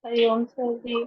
Hariom sir जी।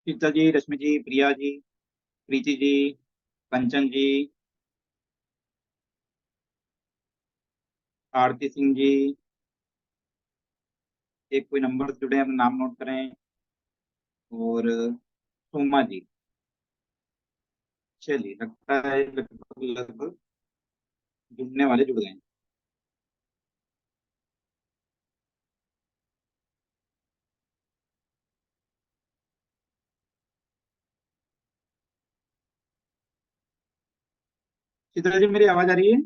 सीता जी, रश्मि जी, प्रिया जी, प्रीति जी, कंचन जी, आरती सिंह जी। एक कोई number जुड़े हैं, अपना नाम नोट करें। और सोमा जी। चलिए, लगता है लगभग लगभग जुड़ने वाले जुड़ गए हैं। सीता जी, मेरी आवाज आ रही है?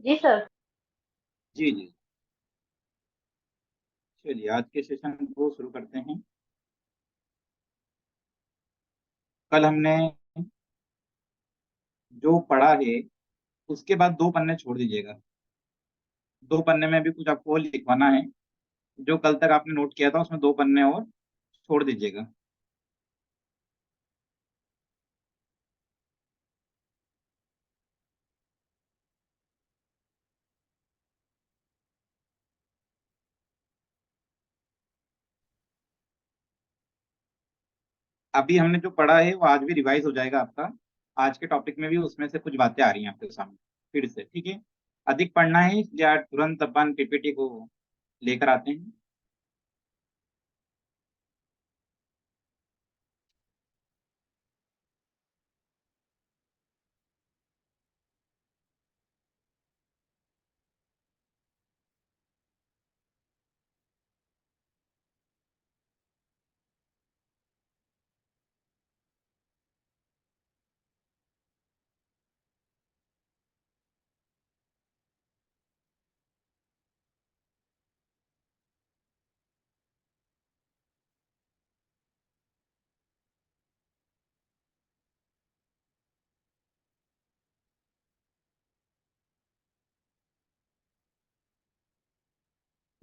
जी सर। जी जी। चलिए, आज के सेशन को शुरू करते हैं। कल हमने जो पढ़ा है उसके बाद दो पन्ने छोड़ दीजिएगा। दो पन्ने में भी कुछ आपको और लिखवाना है। जो कल तक आपने नोट किया था उसमें दो पन्ने और छोड़ दीजिएगा। अभी हमने जो पढ़ा है वो आज भी रिवाइज हो जाएगा आपका। आज के टॉपिक में भी उसमें से कुछ बातें आ रही हैं आपके सामने फिर से, ठीक है? अधिक पढ़ना है या तुरंत अपन पीपीटी को लेकर आते हैं?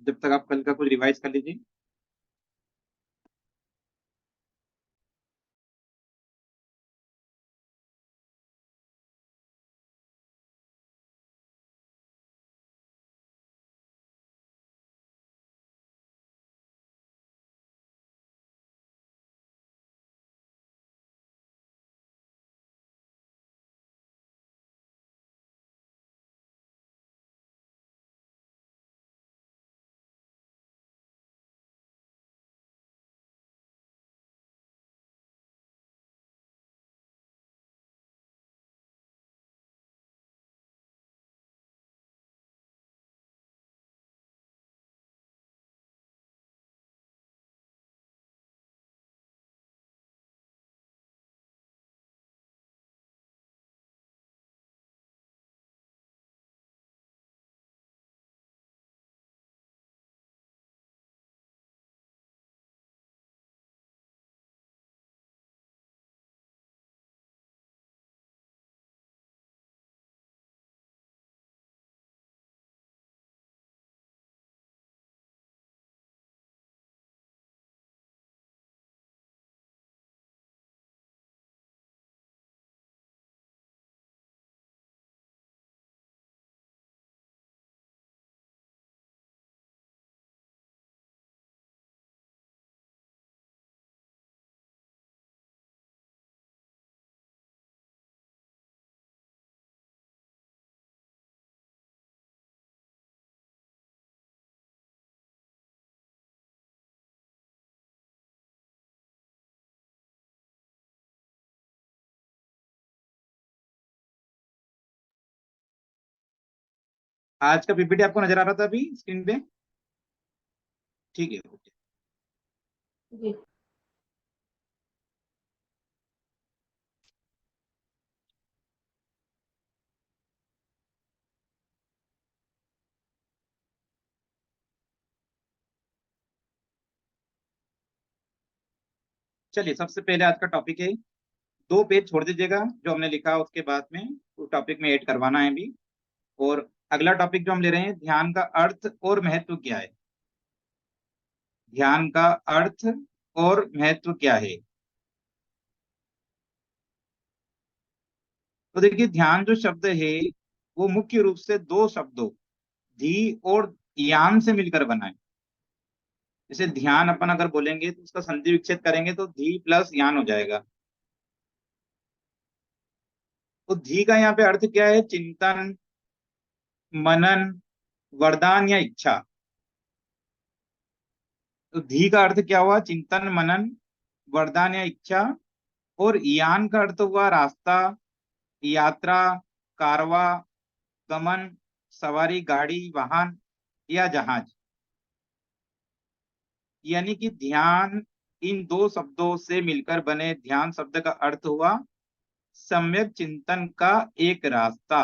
जब तक आप कल का कुछ रिवाइज कर लीजिए। आज का पीपीटी आपको नजर आ रहा था अभी स्क्रीन पे? ठीक है, ओके। जी। चलिए, सबसे पहले आज का टॉपिक है, 2 पेज छोड़ दीजिएगा जो हमने लिखा उसके बाद में उस टॉपिक में ऐड करवाना है अभी। और अगला टॉपिक जो हम ले रहे हैं, ध्यान का अर्थ और महत्व क्या है। ध्यान का अर्थ और महत्व क्या है। तो देखिए, ध्यान जो शब्द है वो मुख्य रूप से 2 शब्दों धी और यान से मिलकर बना है। जैसे ध्यान अपन अगर बोलेंगे तो उसका संधि विच्छेद करेंगे तो धी प्लस यान हो जाएगा। तो धी का यहाँ पे अर्थ क्या है? चिंतन, मनन, वरदान या इच्छा। तो धी का अर्थ क्या हुआ? चिंतन, मनन, वरदान या इच्छा। और यान का अर्थ हुआ रास्ता, यात्रा, कारवा, गमन, सवारी, गाड़ी, वाहन या जहाज। यानी कि ध्यान, इन 2 शब्दों से मिलकर बने ध्यान शब्द का अर्थ हुआ सम्यक चिंतन का एक रास्ता।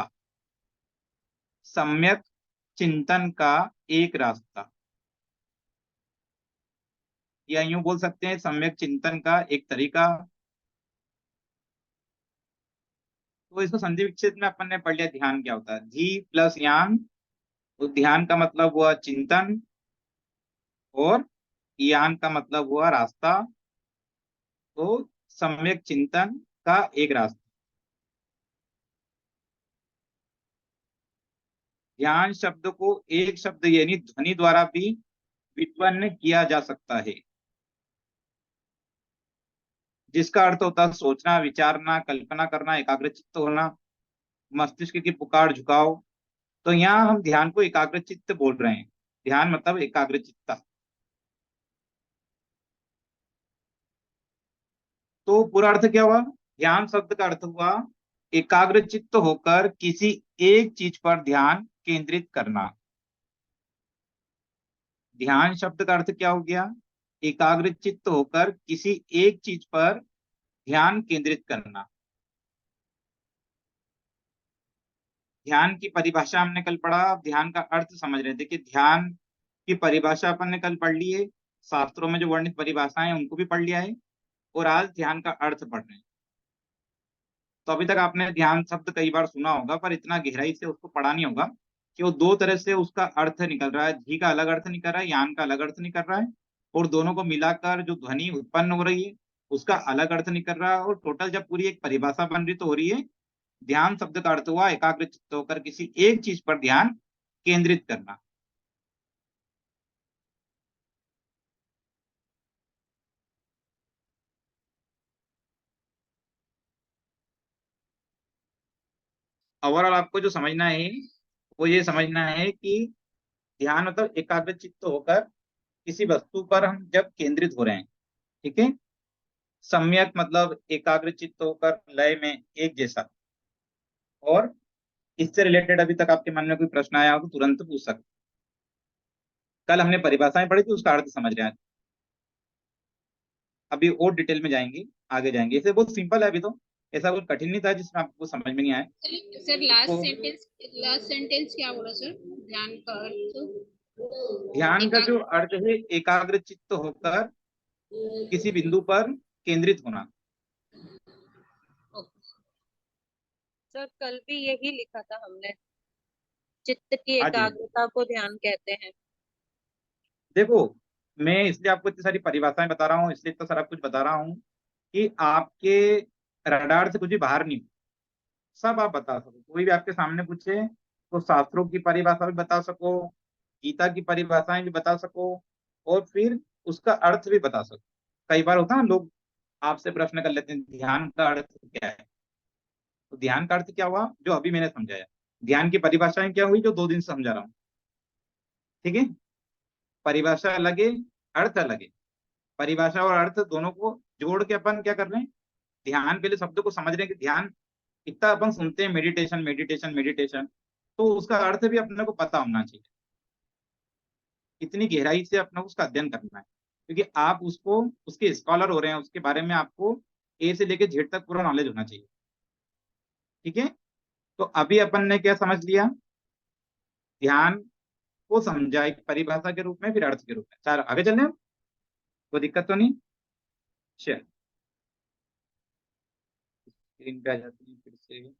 सम्यक चिंतन का एक रास्ता, या यूं बोल सकते हैं सम्यक चिंतन का एक तरीका। तो इसको संधि विच्छेद में अपन ने पढ़ लिया, ध्यान क्या होता है, धी प्लस यान। तो ध्यान का मतलब हुआ चिंतन और यान का मतलब हुआ रास्ता। तो सम्यक चिंतन का एक रास्ता। ध्यान शब्द को एक शब्द यानी ध्वनि द्वारा भी व्युत्पन्न किया जा सकता है, जिसका अर्थ होता है सोचना, विचारना, कल्पना करना, एकाग्रचित्त होना, मस्तिष्क की पुकार, झुकाव। तो यहाँ हम ध्यान को एकाग्रचित्त बोल रहे हैं। ध्यान मतलब एकाग्रचित्ता। तो पूरा अर्थ क्या हुआ? ध्यान शब्द का अर्थ हुआ एकाग्रचित्त होकर किसी एक चीज पर ध्यान केंद्रित करना। ध्यान शब्द का अर्थ क्या हो गया? एकाग्रचित्त होकर किसी एक चीज पर ध्यान केंद्रित करना। ध्यान की परिभाषा हमने कल पढ़ा, अब ध्यान का अर्थ समझ रहे थे कि ध्यान की परिभाषा अपन ने कल पढ़ ली है। शास्त्रों में जो वर्णित परिभाषाएं हैं उनको भी पढ़ लिया है। और आज ध्यान का अर्थ पढ़ रहे हैं। तो अभी तक आपने ध्यान शब्द कई बार सुना होगा पर इतना गहराई से उसको पढ़ा नहीं होगा कि वो 2 तरह से उसका अर्थ निकल रहा है। धी का अलग अर्थ निकल रहा है, यान का अलग अर्थ निकल रहा है। और दोनों को मिलाकर जो ध्वनि उत्पन्न हो रही है उसका अलग अर्थ निकल रहा है। और टोटल जब पूरी एक परिभाषा बन रही तो हो रही है ध्यान शब्द का अर्थ हुआ एकाग्रचित्त होकर किसी एक चीज पर ध्यान केंद्रित करना। ओवरऑल आपको जो समझना है वो ये समझना है कि ध्यान मतलब एकाग्रचित्त होकर किसी वस्तु पर हम जब केंद्रित हो रहे हैं। ठीक है। सम्यक मतलब एकाग्रचित्त होकर लय में एक जैसा। और इससे रिलेटेड अभी तक आपके मन में कोई प्रश्न आया हो तो तुरंत पूछ सकते। कल हमने परिभाषाएं पढ़ी थी, उसका अर्थ समझ रहे हैं। अभी और डिटेल में जाएंगे, आगे जाएंगे। इसे बहुत सिंपल है अभी तो, ऐसा कुछ कठिन नहीं था जिसमें आपको समझ में नहीं आए। सर इसको लास्ट सेंटेंस क्या बोला सर? ध्यान का ध्यान का जो अर्थ है एकाग्र चित्त होकर किसी बिंदु पर केंद्रित होना। सर कल भी यही लिखा था हमने, चित्त की हाँ जी। एकाग्रता को ध्यान कहते हैं। देखो, मैं इसलिए आपको इतनी सारी परिभाषाएं बता रहा हूँ, इसलिए इतना सारा कुछ बता रहा हूँ कि आपके रडार से कुछ भी बाहर नहीं हो। सब आप बता सको, कोई भी आपके सामने पूछे तो शास्त्रों की परिभाषा भी बता सको, गीता की परिभाषाएं भी बता सको, और फिर उसका अर्थ भी बता सको। कई बार होता है ना, लोग आपसे प्रश्न कर लेते हैं ध्यान का अर्थ क्या है। तो ध्यान का अर्थ क्या हुआ जो अभी मैंने समझाया। ध्यान की परिभाषाएं क्या हुई जो 2 दिन से समझा रहा हूँ। ठीक है। परिभाषा अलग है, अर्थ अलग है। परिभाषा और अर्थ दोनों को जोड़ के अपन क्या कर रहे हैं, ध्यान, पहले शब्द को समझ रहे हैं कि ध्यान, इतना अपन सुनते हैं मेडिटेशन मेडिटेशन मेडिटेशन। तो उसका अर्थ भी अपने को पता होना चाहिए, कितनी गहराई से अपने को उसका अध्ययन करना है, क्योंकि आप उसको उसके स्कॉलर हो रहे हैं, उसके बारे में आपको ए से लेके जेड तक पूरा नॉलेज होना चाहिए। ठीक है, तो अभी अपन ने क्या समझ लिया, ध्यान को समझा एक परिभाषा के रूप में, फिर अर्थ के रूप में। चलो आगे चलें, कोई दिक्कत तो नहीं? चल स्क्रीन पे आ जाती है फिर से।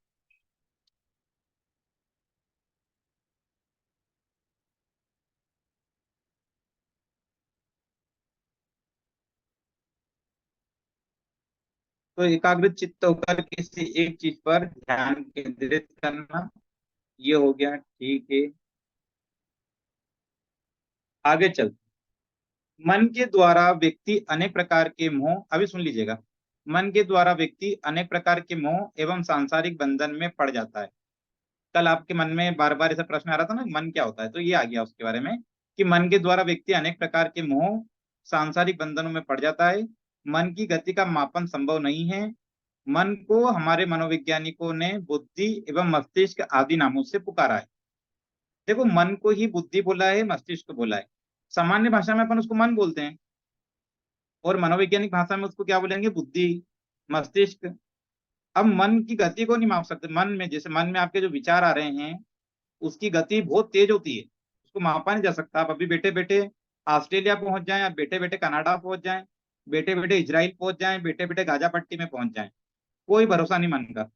तो एकाग्र चित्त होकर किसी एक चीज पर ध्यान केंद्रित करना, ये हो गया। ठीक है, आगे चल। मन के द्वारा व्यक्ति अनेक प्रकार के मोह, अभी सुन लीजिएगा, मन के द्वारा व्यक्ति अनेक प्रकार के मोह एवं सांसारिक बंधन में पड़ जाता है। कल आपके मन में बार बार ऐसा प्रश्न आ रहा था ना, मन क्या होता है, तो ये आ गया उसके बारे में, कि मन के द्वारा व्यक्ति अनेक प्रकार के मोह सांसारिक बंधनों में पड़ जाता है। मन की गति का मापन संभव नहीं है। मन को हमारे मनोवैज्ञानिकों ने बुद्धि एवं मस्तिष्क आदि नामों से पुकारा है। देखो, मन को ही बुद्धि बोला है, मस्तिष्क बोला है। सामान्य भाषा में अपन उसको मन बोलते हैं, और मनोवैज्ञानिक भाषा में उसको क्या बोलेंगे, बुद्धि, मस्तिष्क। अब मन की गति को नहीं माप सकते। मन में, जैसे मन में आपके जो विचार आ रहे हैं, उसकी गति बहुत तेज होती है, उसको मापा नहीं जा सकता। आप अभी बैठे बैठे ऑस्ट्रेलिया पहुंच जाएं, आप बैठे बैठे कनाडा पहुंच जाएं, बैठे बैठे इजराइल पहुंच जाएं, बैठे बैठे गाजा पट्टी में पहुंच जाएं, कोई भरोसा नहीं मन का।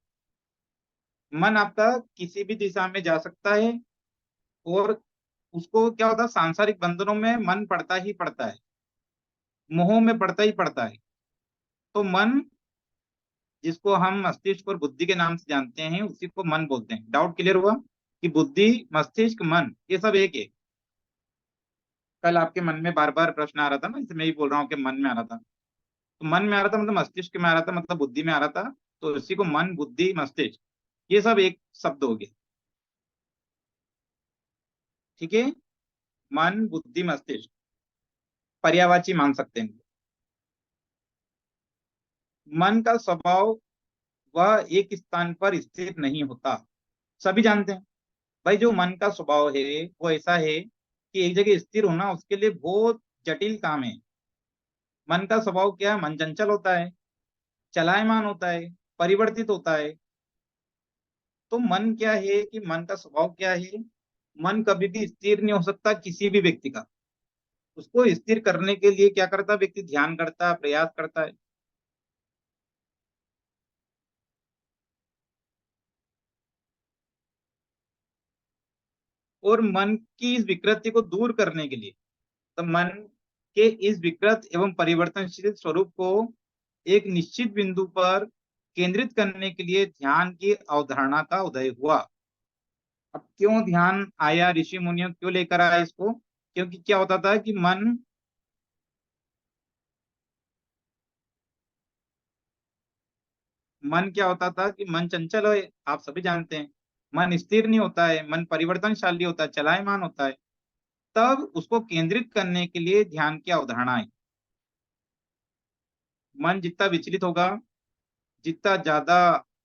मन आपका किसी भी दिशा में जा सकता है, और उसको क्या होता है, सांसारिक बंधनों में मन पड़ता ही पड़ता है, मोहों में पड़ता ही पड़ता है। तो मन, जिसको हम मस्तिष्क और बुद्धि के नाम से जानते हैं, उसी को मन बोलते हैं। डाउट क्लियर हुआ कि बुद्धि, मस्तिष्क, मन ये सब एक है? कल आपके मन में बार बार प्रश्न आ रहा था ना, इसमें भी बोल रहा हूँ कि मन में आ रहा था, तो मन में आ रहा था मतलब मस्तिष्क में आ रहा था, मतलब बुद्धि में आ रहा था, तो इसी को मन, बुद्धि, मस्तिष्क, ये सब एक शब्द हो गया। ठीक है, मन, बुद्धि, मस्तिष्क पर्यायवाची मान सकते हैं। मन का स्वभाव, वह एक स्थान पर स्थिर नहीं होता, सभी जानते हैं। भाई, जो मन का स्वभाव है वो ऐसा है कि एक जगह स्थिर होना उसके लिए बहुत जटिल काम है। मन का स्वभाव क्या है, मन चंचल होता है, चलायमान होता है, परिवर्तित होता है। तो मन क्या है कि मन का स्वभाव क्या है, मन कभी भी स्थिर नहीं हो सकता किसी भी व्यक्ति का। उसको स्थिर करने के लिए क्या करता है व्यक्ति, ध्यान करता है, प्रयास करता है। और मन की इस विकृति को दूर करने के लिए, तो मन के इस विकृत एवं परिवर्तनशील स्वरूप को एक निश्चित बिंदु पर केंद्रित करने के लिए ध्यान की अवधारणा का उदय हुआ। अब क्यों ध्यान आया, ऋषि मुनियों क्यों लेकर आया इसको, क्योंकि क्या होता था कि मन क्या होता था कि मन चंचल है, आप सभी जानते हैं। मन स्थिर नहीं होता है, मन परिवर्तनशाली होता है, चलायमान होता है। तब उसको केंद्रित करने के लिए ध्यान की अवधारणा है। मन जितना विचलित होगा, जितना ज्यादा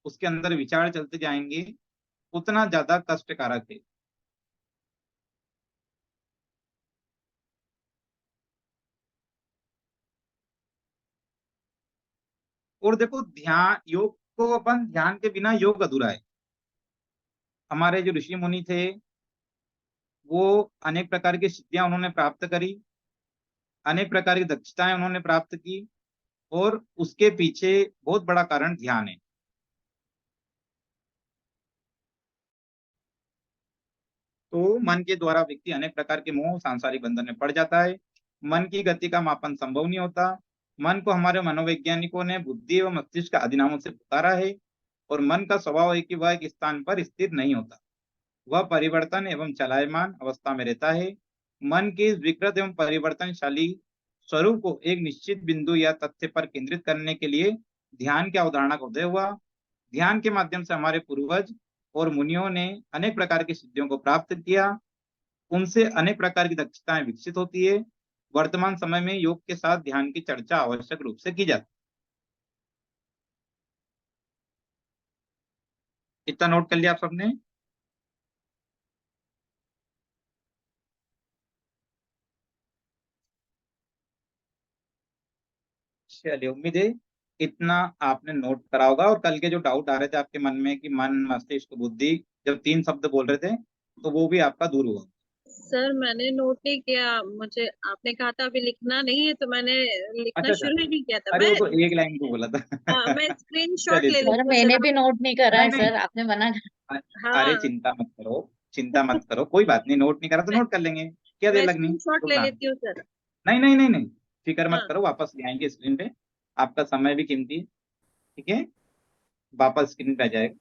उसके अंदर विचार चलते जाएंगे, उतना ज्यादा कष्टकारक है। और देखो, ध्यान, योग को अपन, ध्यान के बिना योग अधूरा है। हमारे जो ऋषि मुनि थे, वो अनेक प्रकार की सिद्धियां उन्होंने प्राप्त करी, अनेक प्रकार की दक्षताएं उन्होंने प्राप्त की, और उसके पीछे बहुत बड़ा कारण ध्यान है। तो मन के द्वारा व्यक्ति अनेक प्रकार के मोह सांसारिक बंधन में पड़ जाता है। मन की गति का मापन संभव नहीं होता। मन को हमारे मनोवैज्ञानिकों ने बुद्धि एवं मस्तिष्क आदि नामों से पुकारा है। और मन का स्वभाव है कि वह एक स्थान पर स्थिर नहीं होता, वह परिवर्तन एवं चलायमान अवस्था में रहता है। मन के इस विकृत एवं परिवर्तनशाली स्वरूप को एक निश्चित बिंदु या तथ्य पर केंद्रित करने के लिए ध्यान की अवधारणा का उदय हुआ। ध्यान के माध्यम से हमारे पूर्वज और मुनियों ने अनेक प्रकार की सिद्धियों को प्राप्त किया, उनसे अनेक प्रकार की दक्षताएं विकसित होती है। वर्तमान समय में योग के साथ ध्यान की चर्चा आवश्यक रूप से की जाती है। इतना नोट कर लिया आप सबने? चलिए, उम्मीद है इतना आपने नोट करा होगा। और कल के जो डाउट आ रहे थे आपके मन में कि मन, मस्तिष्क, बुद्धि, जब 3 शब्द बोल रहे थे, तो वो भी आपका दूर हुआ। सर मैंने नोट नहीं किया, मुझे आपने कहा था अभी लिखना नहीं है तो मैंने लिखना अच्छा अच्छा। शुरू ही नहीं किया था। अरे वो तो एक लाइन को बोला था। मैं स्क्रीनशॉट चलिए ले चलिए। सर लेती हूँ सर मैंने आप। भी नोट नहीं करा नहीं है नहीं। सर, आपने मना अ- अरे हाँ चिंता मत करो, चिंता मत करो, कोई बात नहीं। नोट नहीं करा तो मैं नोट कर लेंगे, क्या देर मैं लगनी, स्क्रीनशॉट कोई ले बात लेती हूँ सर। नहीं। नहीं नहीं नहीं, फिक्र मत हाँ करो, वापस ले आएंगे स्क्रीन पे। आपका समय भी कीमती है, ठीक है। वापस स्क्रीन पे आ जाएगा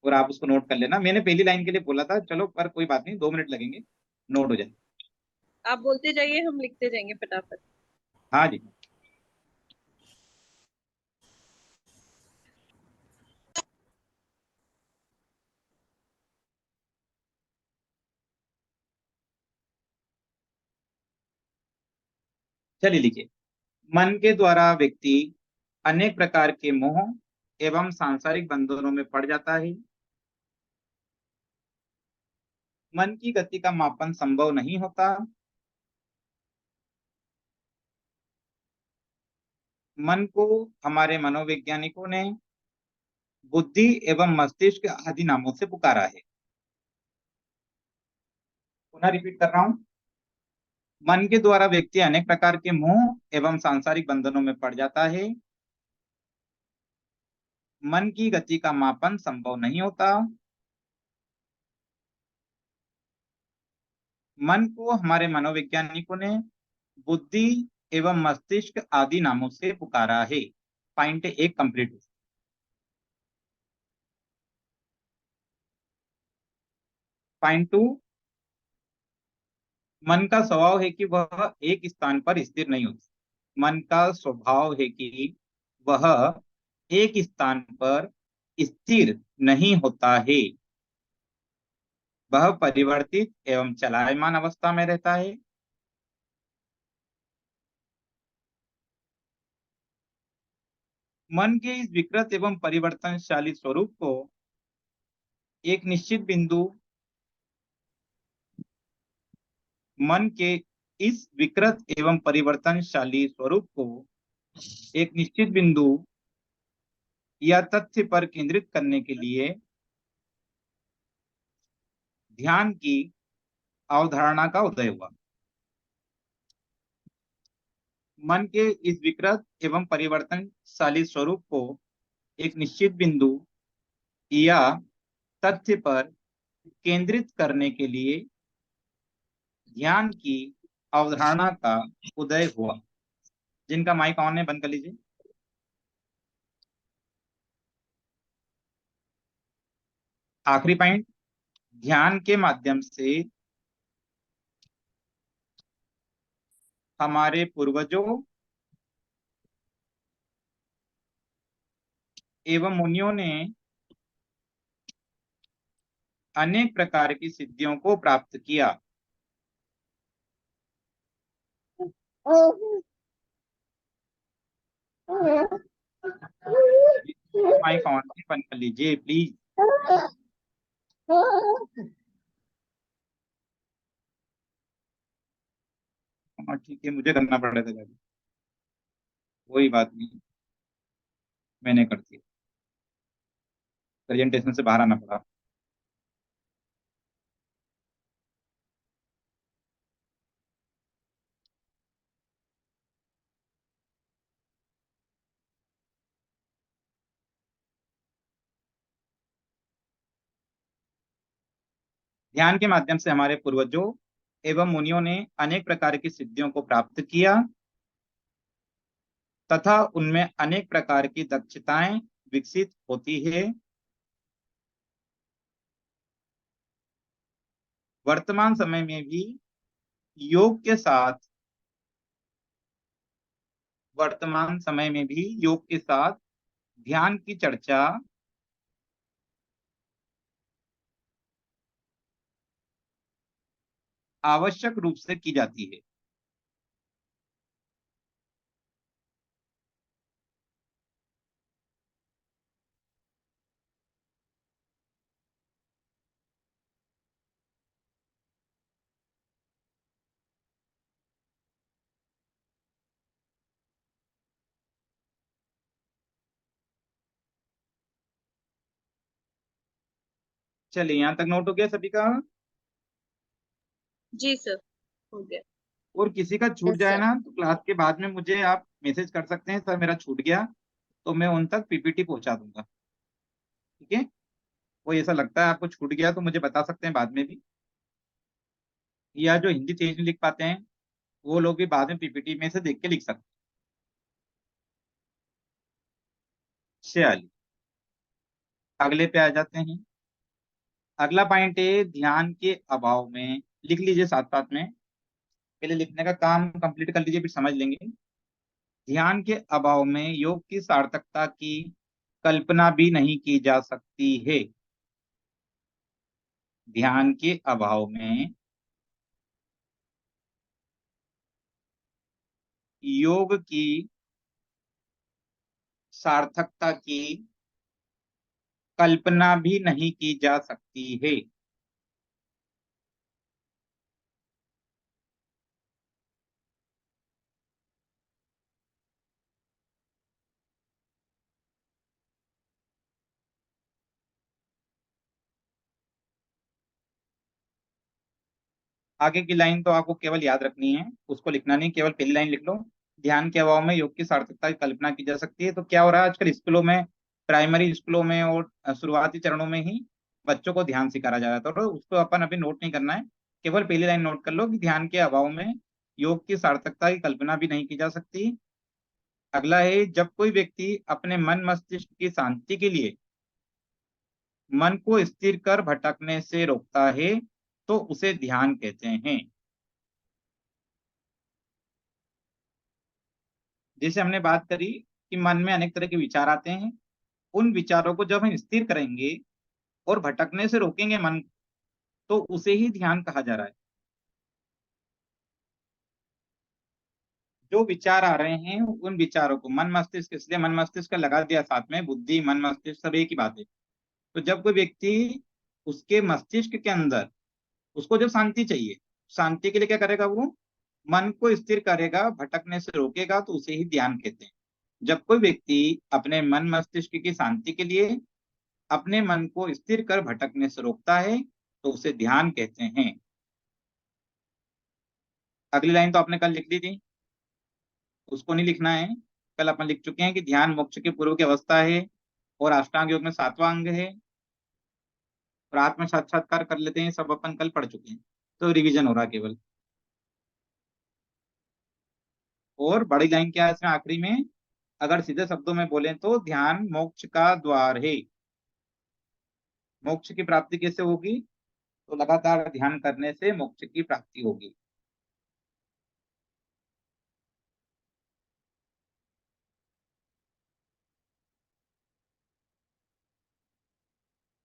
और आप उसको नोट कर लेना। मैंने पहली लाइन के लिए बोला था, चलो, पर कोई बात नहीं, 2 मिनट लगेंगे, नोट हो जाए। आप बोलते जाइए, हम लिखते जाएंगे फटाफट। हाँ जी। चलिए लिखिए। मन के द्वारा व्यक्ति अनेक प्रकार के मोह एवं सांसारिक बंधनों में पड़ जाता है। मन की गति का मापन संभव नहीं होता। मन को हमारे मनोवैज्ञानिकों ने बुद्धि एवं मस्तिष्क आदि नामों से पुकारा है। पुनः रिपीट कर रहा हूं। मन के द्वारा व्यक्ति अनेक प्रकार के मोह एवं सांसारिक बंधनों में पड़ जाता है। मन की गति का मापन संभव नहीं होता। मन को हमारे मनोवैज्ञानिकों ने बुद्धि एवं मस्तिष्क आदि नामों से पुकारा है। Point 1 complete. पॉइंट 2, मन का स्वभाव है कि वह एक स्थान पर स्थिर नहीं होता। मन का स्वभाव है कि वह एक स्थान पर स्थिर नहीं होता है। वह परिवर्तित एवं चलायमान अवस्था में रहता है। मन के इस विकृत एवं परिवर्तनशाली स्वरूप को एक निश्चित बिंदु मन के इस विकृत एवं परिवर्तनशाली स्वरूप को एक निश्चित बिंदु या तथ्य पर केंद्रित करने के लिए ध्यान की अवधारणा का उदय हुआ। मन के इस विकृत एवं परिवर्तनशाली स्वरूप को एक निश्चित बिंदु या तथ्य पर केंद्रित करने के लिए ध्यान की अवधारणा का उदय हुआ। जिनका माइक ऑन है बंद कर लीजिए। आखिरी पॉइंट, ध्यान के माध्यम से हमारे पूर्वजों एवं मुनियों ने अनेक प्रकार की सिद्धियों को प्राप्त किया। माइक ऑन है, बंद कर लीजिए प्लीज। हाँ ठीक है, मुझे करना पड़ रहा था, कोई बात नहीं, मैंने कर दिया, प्रेजेंटेशन से बाहर आना पड़ा। ध्यान के माध्यम से हमारे पूर्वजों एवं मुनियों ने अनेक प्रकार की सिद्धियों को प्राप्त किया तथा उनमें अनेक प्रकार की दक्षताएं विकसित होती है। वर्तमान समय में भी योग के साथ वर्तमान समय में भी योग के साथ ध्यान की चर्चा आवश्यक रूप से की जाती है। चलिए, यहाँ तक नोट हो गया सभी का। जी सर, हो गया। और किसी का छूट यस जाए सर। ना तो क्लास के बाद में मुझे आप मैसेज कर सकते हैं, सर मेरा छूट गया, तो मैं उन तक पीपीटी पहुंचा दूंगा। ठीक है, कोई ऐसा लगता है आपको छूट गया तो मुझे बता सकते हैं बाद में भी, या जो हिंदी तेज नहीं लिख पाते हैं वो लोग भी बाद में पीपीटी में से देख के लिख सकते हैं। चलिए, अगले पे आ जाते हैं। अगला पॉइंट है ध्यान के अभाव में। लिख लीजिए साथ साथ में, पहले लिखने का काम कंप्लीट कर लीजिए फिर समझ लेंगे। ध्यान के अभाव में योग की सार्थकता की कल्पना भी नहीं की जा सकती है। ध्यान के अभाव में योग की सार्थकता की कल्पना भी नहीं की जा सकती है। आगे की लाइन तो आपको केवल याद रखनी है, उसको लिखना नहीं, केवल पहली लाइन लिख लो। ध्यान के अभाव में योग की सार्थकता की कल्पना की जा सकती है। तो क्या हो रहा है आजकल स्कूलों में, प्राइमरी स्कूलों में और शुरुआती चरणों में ही बच्चों को ध्यान सिखाया जा रहा है, तो उसको अपन अभी नोट नहीं करना है। केवल पहली लाइन नोट कर लो कि ध्यान के अभाव में योग की सार्थकता की कल्पना भी नहीं की जा सकती। अगला है जब कोई व्यक्ति अपने मन मस्तिष्क की शांति के लिए मन को स्थिर कर भटकने से रोकता है तो उसे ध्यान कहते हैं। जैसे हमने बात करी कि मन में अनेक तरह के विचार आते हैं, उन विचारों को जब हम स्थिर करेंगे और भटकने से रोकेंगे मन, तो उसे ही ध्यान कहा जा रहा है। जो विचार आ रहे हैं उन विचारों को मन मस्तिष्क, इसलिए मन मस्तिष्क का लगा दिया साथ में, बुद्धि मन मस्तिष्क सब एक ही बात है। तो जब कोई व्यक्ति, उसके मस्तिष्क के अंदर उसको जब शांति चाहिए, शांति के लिए क्या करेगा वो, मन को स्थिर करेगा, भटकने से रोकेगा, तो उसे ही ध्यान कहते हैं। जब कोई व्यक्ति अपने मन मस्तिष्क की शांति के लिए अपने मन को स्थिर कर भटकने से रोकता है तो उसे ध्यान कहते हैं। अगली लाइन तो आपने कल लिख ली थी, उसको नहीं लिखना है। कल अपन लिख चुके हैं कि ध्यान मोक्ष के पूर्व की अवस्था है और अष्टांग योग में 7वां अंग है, और आत्म साक्षात्कार कर लेते हैं, सब अपन कल पढ़ चुके हैं, तो रिवीजन हो रहा केवल। और बड़ी लाइन क्या है इसमें आखिरी में, अगर सीधे शब्दों में बोले तो ध्यान मोक्ष का द्वार है। मोक्ष की प्राप्ति कैसे होगी, तो लगातार ध्यान करने से मोक्ष की प्राप्ति होगी।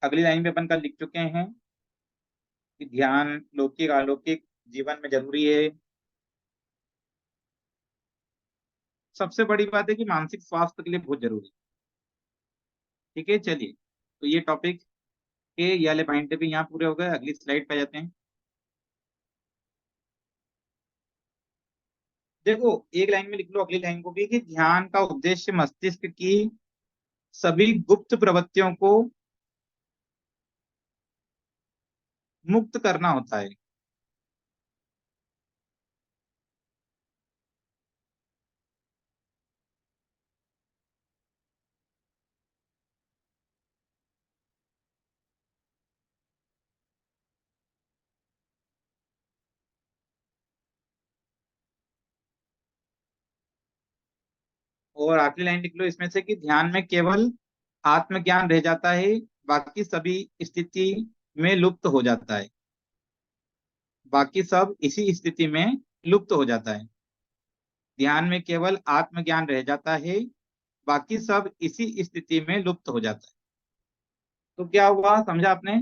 अगली लाइन में अपन कल लिख चुके हैं कि ध्यान लौकिक अलौकिक जीवन में जरूरी है। सबसे बड़ी बात है कि मानसिक स्वास्थ्य के लिए बहुत जरूरी है। ठीक है, चलिए, तो ये टॉपिक के ये वाले पॉइंट भी यहाँ पूरे हो गए। अगली स्लाइड पे जाते हैं। देखो, एक लाइन में लिख लो अगली लाइन को भी कि ध्यान का उद्देश्य मस्तिष्क की सभी गुप्त प्रवृत्तियों को मुक्त करना होता है। और आखिरी लाइन लिख लो इसमें से कि ध्यान में केवल आत्मज्ञान रह जाता है, बाकी सभी स्थिति में लुप्त हो जाता है। बाकी सब इसी स्थिति में लुप्त हो जाता है। ध्यान में केवल आत्मज्ञान रह जाता है, बाकी सब इसी स्थिति में लुप्त हो जाता है। तो क्या हुआ, समझा आपने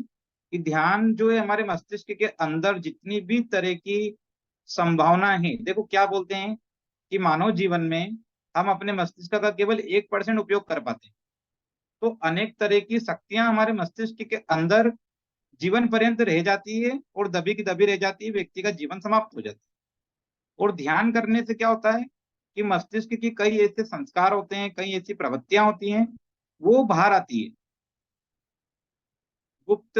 कि ध्यान जो है हमारे मस्तिष्क के अंदर जितनी भी तरह की संभावना है, देखो क्या बोलते हैं कि मानव जीवन में हम अपने मस्तिष्क का केवल 1% उपयोग कर पाते हैं, तो अनेक तरह की शक्तियां हमारे मस्तिष्क के अंदर जीवन पर्यंत रह जाती है और दबी की दबी रह जाती है, व्यक्ति का जीवन समाप्त हो जाता है। और ध्यान करने से क्या होता है कि मस्तिष्क की कई ऐसे संस्कार होते हैं, कई ऐसी प्रवृत्तियां होती हैं, वो बाहर आती है। गुप्त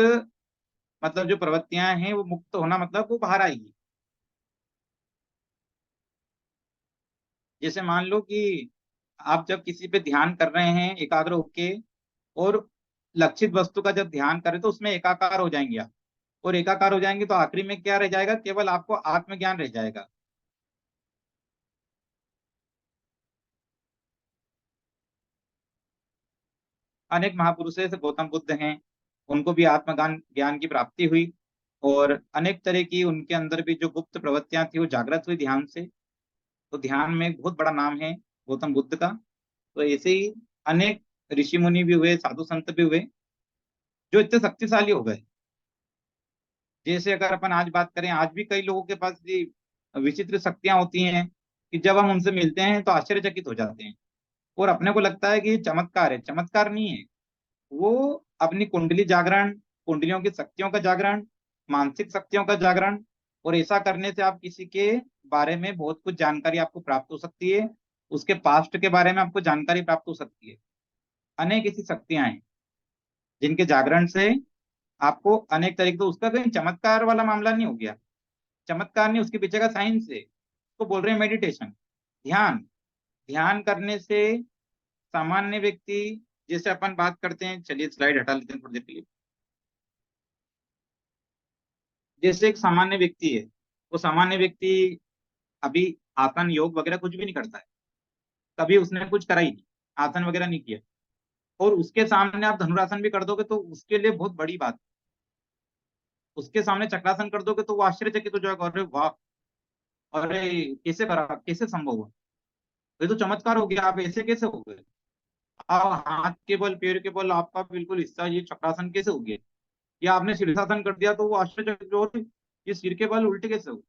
मतलब जो प्रवृत्तियां हैं वो मुक्त होना मतलब वो बाहर आएगी। जैसे मान लो कि आप जब किसी पे ध्यान कर रहे हैं एकाग्र होके, और लक्षित वस्तु का जब ध्यान करें तो उसमें एकाकार हो जाएंगे आप। और एकाकार हो जाएंगे तो आखिरी में क्या रह जाएगा, केवल आपको आत्मज्ञान रह जाएगा। अनेक महापुरुष जैसे गौतम बुद्ध हैं, उनको भी आत्मज्ञान ज्ञान की प्राप्ति हुई, और अनेक तरह की उनके अंदर भी जो गुप्त प्रवृत्तियां थी वो जागृत हुई ध्यान से। तो ध्यान में एक बहुत बड़ा नाम है गौतम बुद्ध का। तो ऐसे ही अनेक ऋषि मुनि भी हुए, साधु संत भी हुए, जो इतने शक्तिशाली हो गए। जैसे अगर अपन आज बात करें, आज भी कई लोगों के पास ये विचित्र शक्तियां होती हैं कि जब हम उनसे मिलते हैं तो आश्चर्यचकित हो जाते हैं, और अपने को लगता है कि ये चमत्कार है। चमत्कार नहीं है, वो अपनी कुंडली जागरण, कुंडलियों की शक्तियों का जागरण, मानसिक शक्तियों का जागरण। और ऐसा करने से आप किसी के बारे में बहुत कुछ जानकारी आपको प्राप्त हो सकती है, उसके पास्ट के बारे में आपको जानकारी प्राप्त हो सकती है। अनेक ऐसी शक्तियां हैं जिनके जागरण से आपको अनेक तरीके, तो उसका कहीं चमत्कार वाला मामला नहीं हो गया। चमत्कार नहीं, उसके पीछे का साइंस है, उसको बोल रहे हैं मेडिटेशन, ध्यान। ध्यान करने से सामान्य व्यक्ति, जैसे अपन बात करते हैं, चलिए स्लाइड हटा लेते हैं थोड़ी देर के लिए। जैसे एक सामान्य व्यक्ति है, वो सामान्य व्यक्ति अभी आसन योग वगैरह कुछ भी नहीं करता है, कभी उसने कुछ करा ही नहीं, आसन वगैरह नहीं किया, और उसके सामने आप धनुरासन भी कर दोगे तो उसके लिए बहुत बड़ी बात। उसके सामने चक्रासन कर दोगे तो वो आश्चर्यचकित हो जाएगा, अरे वाह, अरे कैसे करा, कैसे संभव हुआ, ये तो चमत्कार हो गया, आप ऐसे कैसे हो गए, आप हाथ के बल पैर के बल आपका बिल्कुल हिस्सा ये चक्रासन कैसे हो गया, या आपने शीर्षासन कर दिया तो वो आश्चर्यचकित हो, "अरे, ये सिर के बल उल्टे कैसे हो"।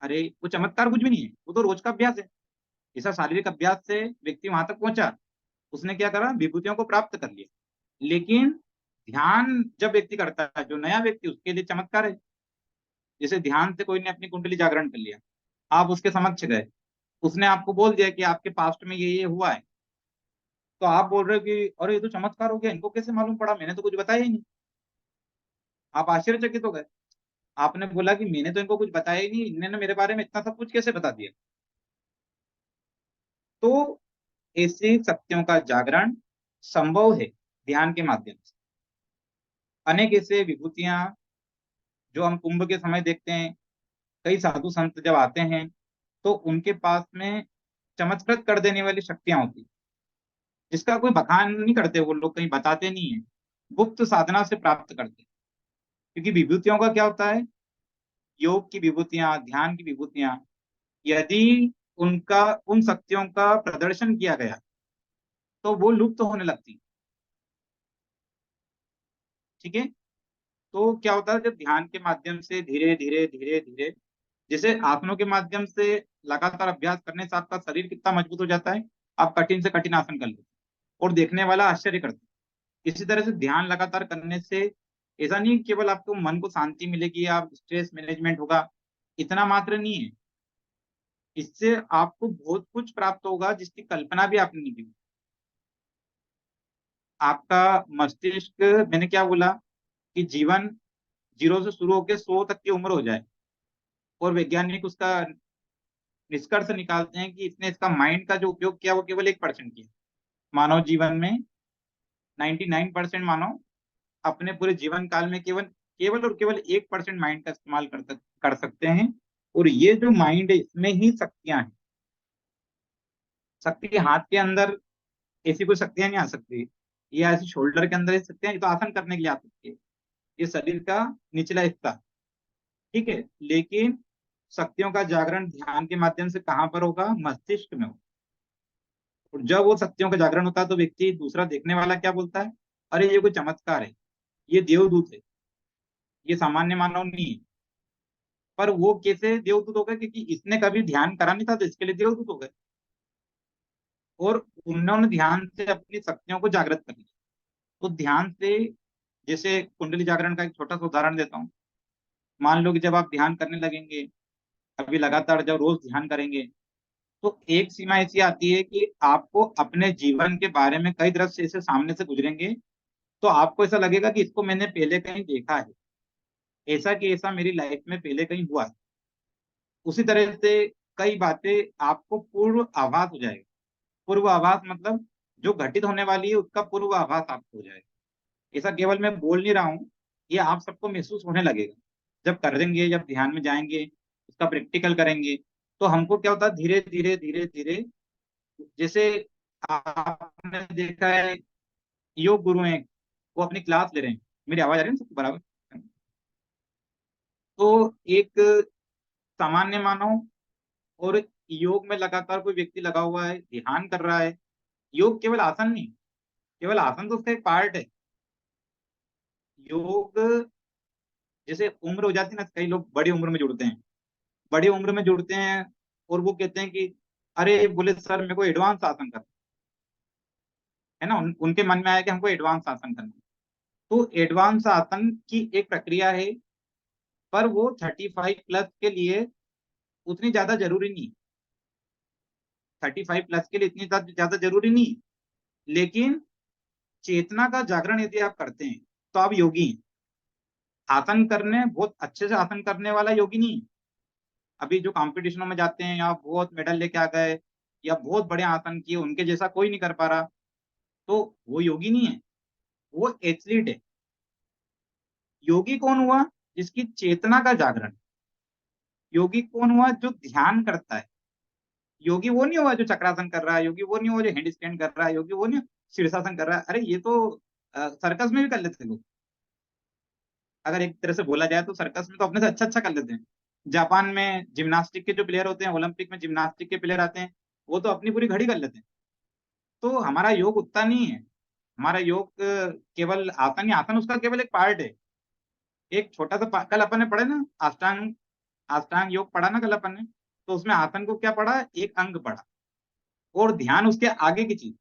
अरे वो चमत्कार कुछ भी नहीं है, वो तो रोज का अभ्यास है। ऐसा शारीरिक अभ्यास से व्यक्ति वहां तक पहुंचा, उसने क्या करा, विभूतियों को प्राप्त कर लिया। लेकिन ध्यान जब व्यक्ति करता है, जो नया व्यक्ति, उसके लिए चमत्कार है। जैसे ध्यान से कोई ने अपनी कुंडली जागरण कर लिया, आप उसके समक्ष गए, उसने आपको बोल दिया कि आपके पास्ट में ये हुआ है, तो आप बोल रहे हो कि अरे ये तो चमत्कार हो गया, इनको कैसे मालूम पड़ा, मैंने तो कुछ बताया ही नहीं। आप आश्चर्यचकित हो गए, आपने बोला कि मैंने तो इनको कुछ बताया ही नहीं, इन्होंने मेरे बारे में इतना सब कुछ कैसे बता दिया। तो ऐसी शक्तियों का जागरण संभव है ध्यान के माध्यम से। अनेक ऐसे विभूतियां जो हम कुंभ के समय देखते हैं, कई साधु संत जब आते हैं तो उनके पास में चमत्कृत कर देने वाली शक्तियां होती हैं, जिसका कोई बखान नहीं करते, वो लोग कहीं बताते नहीं है, गुप्त साधना से प्राप्त करते हैं। क्योंकि विभूतियों का क्या होता है, योग की विभूतियां, ध्यान की विभूतियां, यदि उनका, उन शक्तियों का प्रदर्शन किया गया तो वो लुप्त होने लगती। ठीक है। तो क्या होता है, जब ध्यान के माध्यम से धीरे धीरे धीरे धीरे, जैसे आसनों के माध्यम से लगातार अभ्यास करने से आपका शरीर कितना मजबूत हो जाता है, आप कठिन से कठिन आसन कर लेते हैं और देखने वाला आश्चर्य करता है। इसी तरह से ध्यान लगातार करने से ऐसा नहीं कि केवल आपको मन को शांति मिलेगी, आप स्ट्रेस मैनेजमेंट होगा, इतना मात्र नहीं है। इससे आपको बहुत कुछ प्राप्त होगा जिसकी कल्पना भी आपने नहीं की। आपका मस्तिष्क, मैंने क्या बोला, कि जीवन 0 से शुरू होकर 100 तक की उम्र हो जाए, और वैज्ञानिक उसका निष्कर्ष निकालते हैं कि इसने इसका माइंड का जो उपयोग किया वो केवल 1% किया। मानव जीवन में 99% मानव अपने पूरे जीवन काल में केवल केवल और केवल 1% माइंड का इस्तेमाल कर सकते हैं। और ये जो माइंड है, इसमें ही शक्तियां हैं। शक्ति हाथ के अंदर ऐसी कोई शक्तियां नहीं आ सकती, या ऐसी शोल्डर के अंदर ऐसी शक्तियां, ये तो आसन करने के लिए आ सकती है, ये शरीर का निचला हिस्सा। ठीक है। लेकिन शक्तियों का जागरण ध्यान के माध्यम से कहाँ पर होगा, मस्तिष्क में होगा। और जब वो शक्तियों का जागरण होता है तो व्यक्ति, दूसरा देखने वाला क्या बोलता है, अरे ये कोई चमत्कार है, ये देवदूत है, ये सामान्य मानव नहीं है। पर वो कैसे देवदूत हो गए, क्योंकि इसने कभी ध्यान करा नहीं था तो इसके लिए देवदूत हो गए, और उन्होंने ध्यान से अपनी शक्तियों को जागृत कर लिया। तो ध्यान से, जैसे कुंडली जागरण का एक छोटा सा उदाहरण देता हूँ। मान लो कि जब आप ध्यान करने लगेंगे, अभी लगातार जब रोज ध्यान करेंगे, तो एक सीमा ऐसी आती है कि आपको अपने जीवन के बारे में कई दृश्य ऐसे सामने से गुजरेंगे, तो आपको ऐसा लगेगा कि इसको मैंने पहले कहीं देखा है। ऐसा कि ऐसा मेरी लाइफ में पहले कहीं हुआ है। उसी तरह से कई बातें आपको पूर्व आभास हो जाएगा। पूर्व आभास मतलब जो घटित होने वाली है उसका पूर्व आभास आपको हो जाएगा। ऐसा केवल मैं बोल नहीं रहा हूँ, ये आप सबको महसूस होने लगेगा। जब करेंगे, जब ध्यान में जाएंगे, उसका प्रैक्टिकल करेंगे, तो हमको क्या होता है, धीरे धीरे धीरे धीरे, जैसे आपने देखा है योग गुरु हैं, वो अपनी क्लास ले रहे हैं। मेरी आवाज आ रही है ना सबको बराबर? तो एक सामान्य मानव और योग में लगातार कोई व्यक्ति लगा हुआ है, ध्यान कर रहा है। योग केवल आसन नहीं, केवल आसन तो उसका एक पार्ट है। योग जैसे उम्र हो जाती है ना, कई लोग बड़ी उम्र में जुड़ते हैं, बड़ी उम्र में जुड़ते हैं और वो कहते हैं कि अरे बोले सर मेरे को एडवांस आसन करना है ना। उनके मन में आया कि हमको एडवांस आसन करना है। तो एडवांस आसन की एक प्रक्रिया है, पर वो 35+ के लिए उतनी ज्यादा जरूरी नहीं। 35+ के लिए इतनी ज्यादा जरूरी नहीं, लेकिन चेतना का जागरण यदि आप करते हैं तो आप योगी हैं। आसन करने बहुत अच्छे से आसन करने वाला योगी नहीं है। अभी जो कंपटीशनों में जाते हैं या बहुत मेडल लेके आ गए या बहुत बड़े आसन किए, उनके जैसा कोई नहीं कर पा रहा, तो वो योगी नहीं है, वो एथलीट है। योगी कौन हुआ? जिसकी चेतना का जागरण। योगी कौन हुआ? जो ध्यान करता है। योगी वो नहीं हुआ जो चक्रासन कर रहा है, योगी वो नहीं हुआ जो हैंड स्टैंड कर रहा है, योगी वो नहीं शीर्षासन कर रहा है। अरे ये तो सर्कस में भी कर लेते हैं लोग। अगर एक तरह से बोला जाए तो सर्कस में तो अपने से अच्छा अच्छा कर लेते हैं। जापान में जिम्नास्टिक के जो प्लेयर होते हैं, ओलंपिक में जिम्नास्टिक के प्लेयर आते हैं, वो तो अपनी पूरी घड़ी कर लेते हैं। तो हमारा योग उतना नहीं है। हमारा योग केवल आसन ही, आसन उसका केवल एक पार्ट है। एक छोटा सा कल अपन ने पढ़े ना, अष्टांग अष्टांग योग पढ़ा ना कल अपन ने, तो उसमें आसन को क्या पढ़ा? एक अंग पढ़ा। और ध्यान उसके आगे की चीज।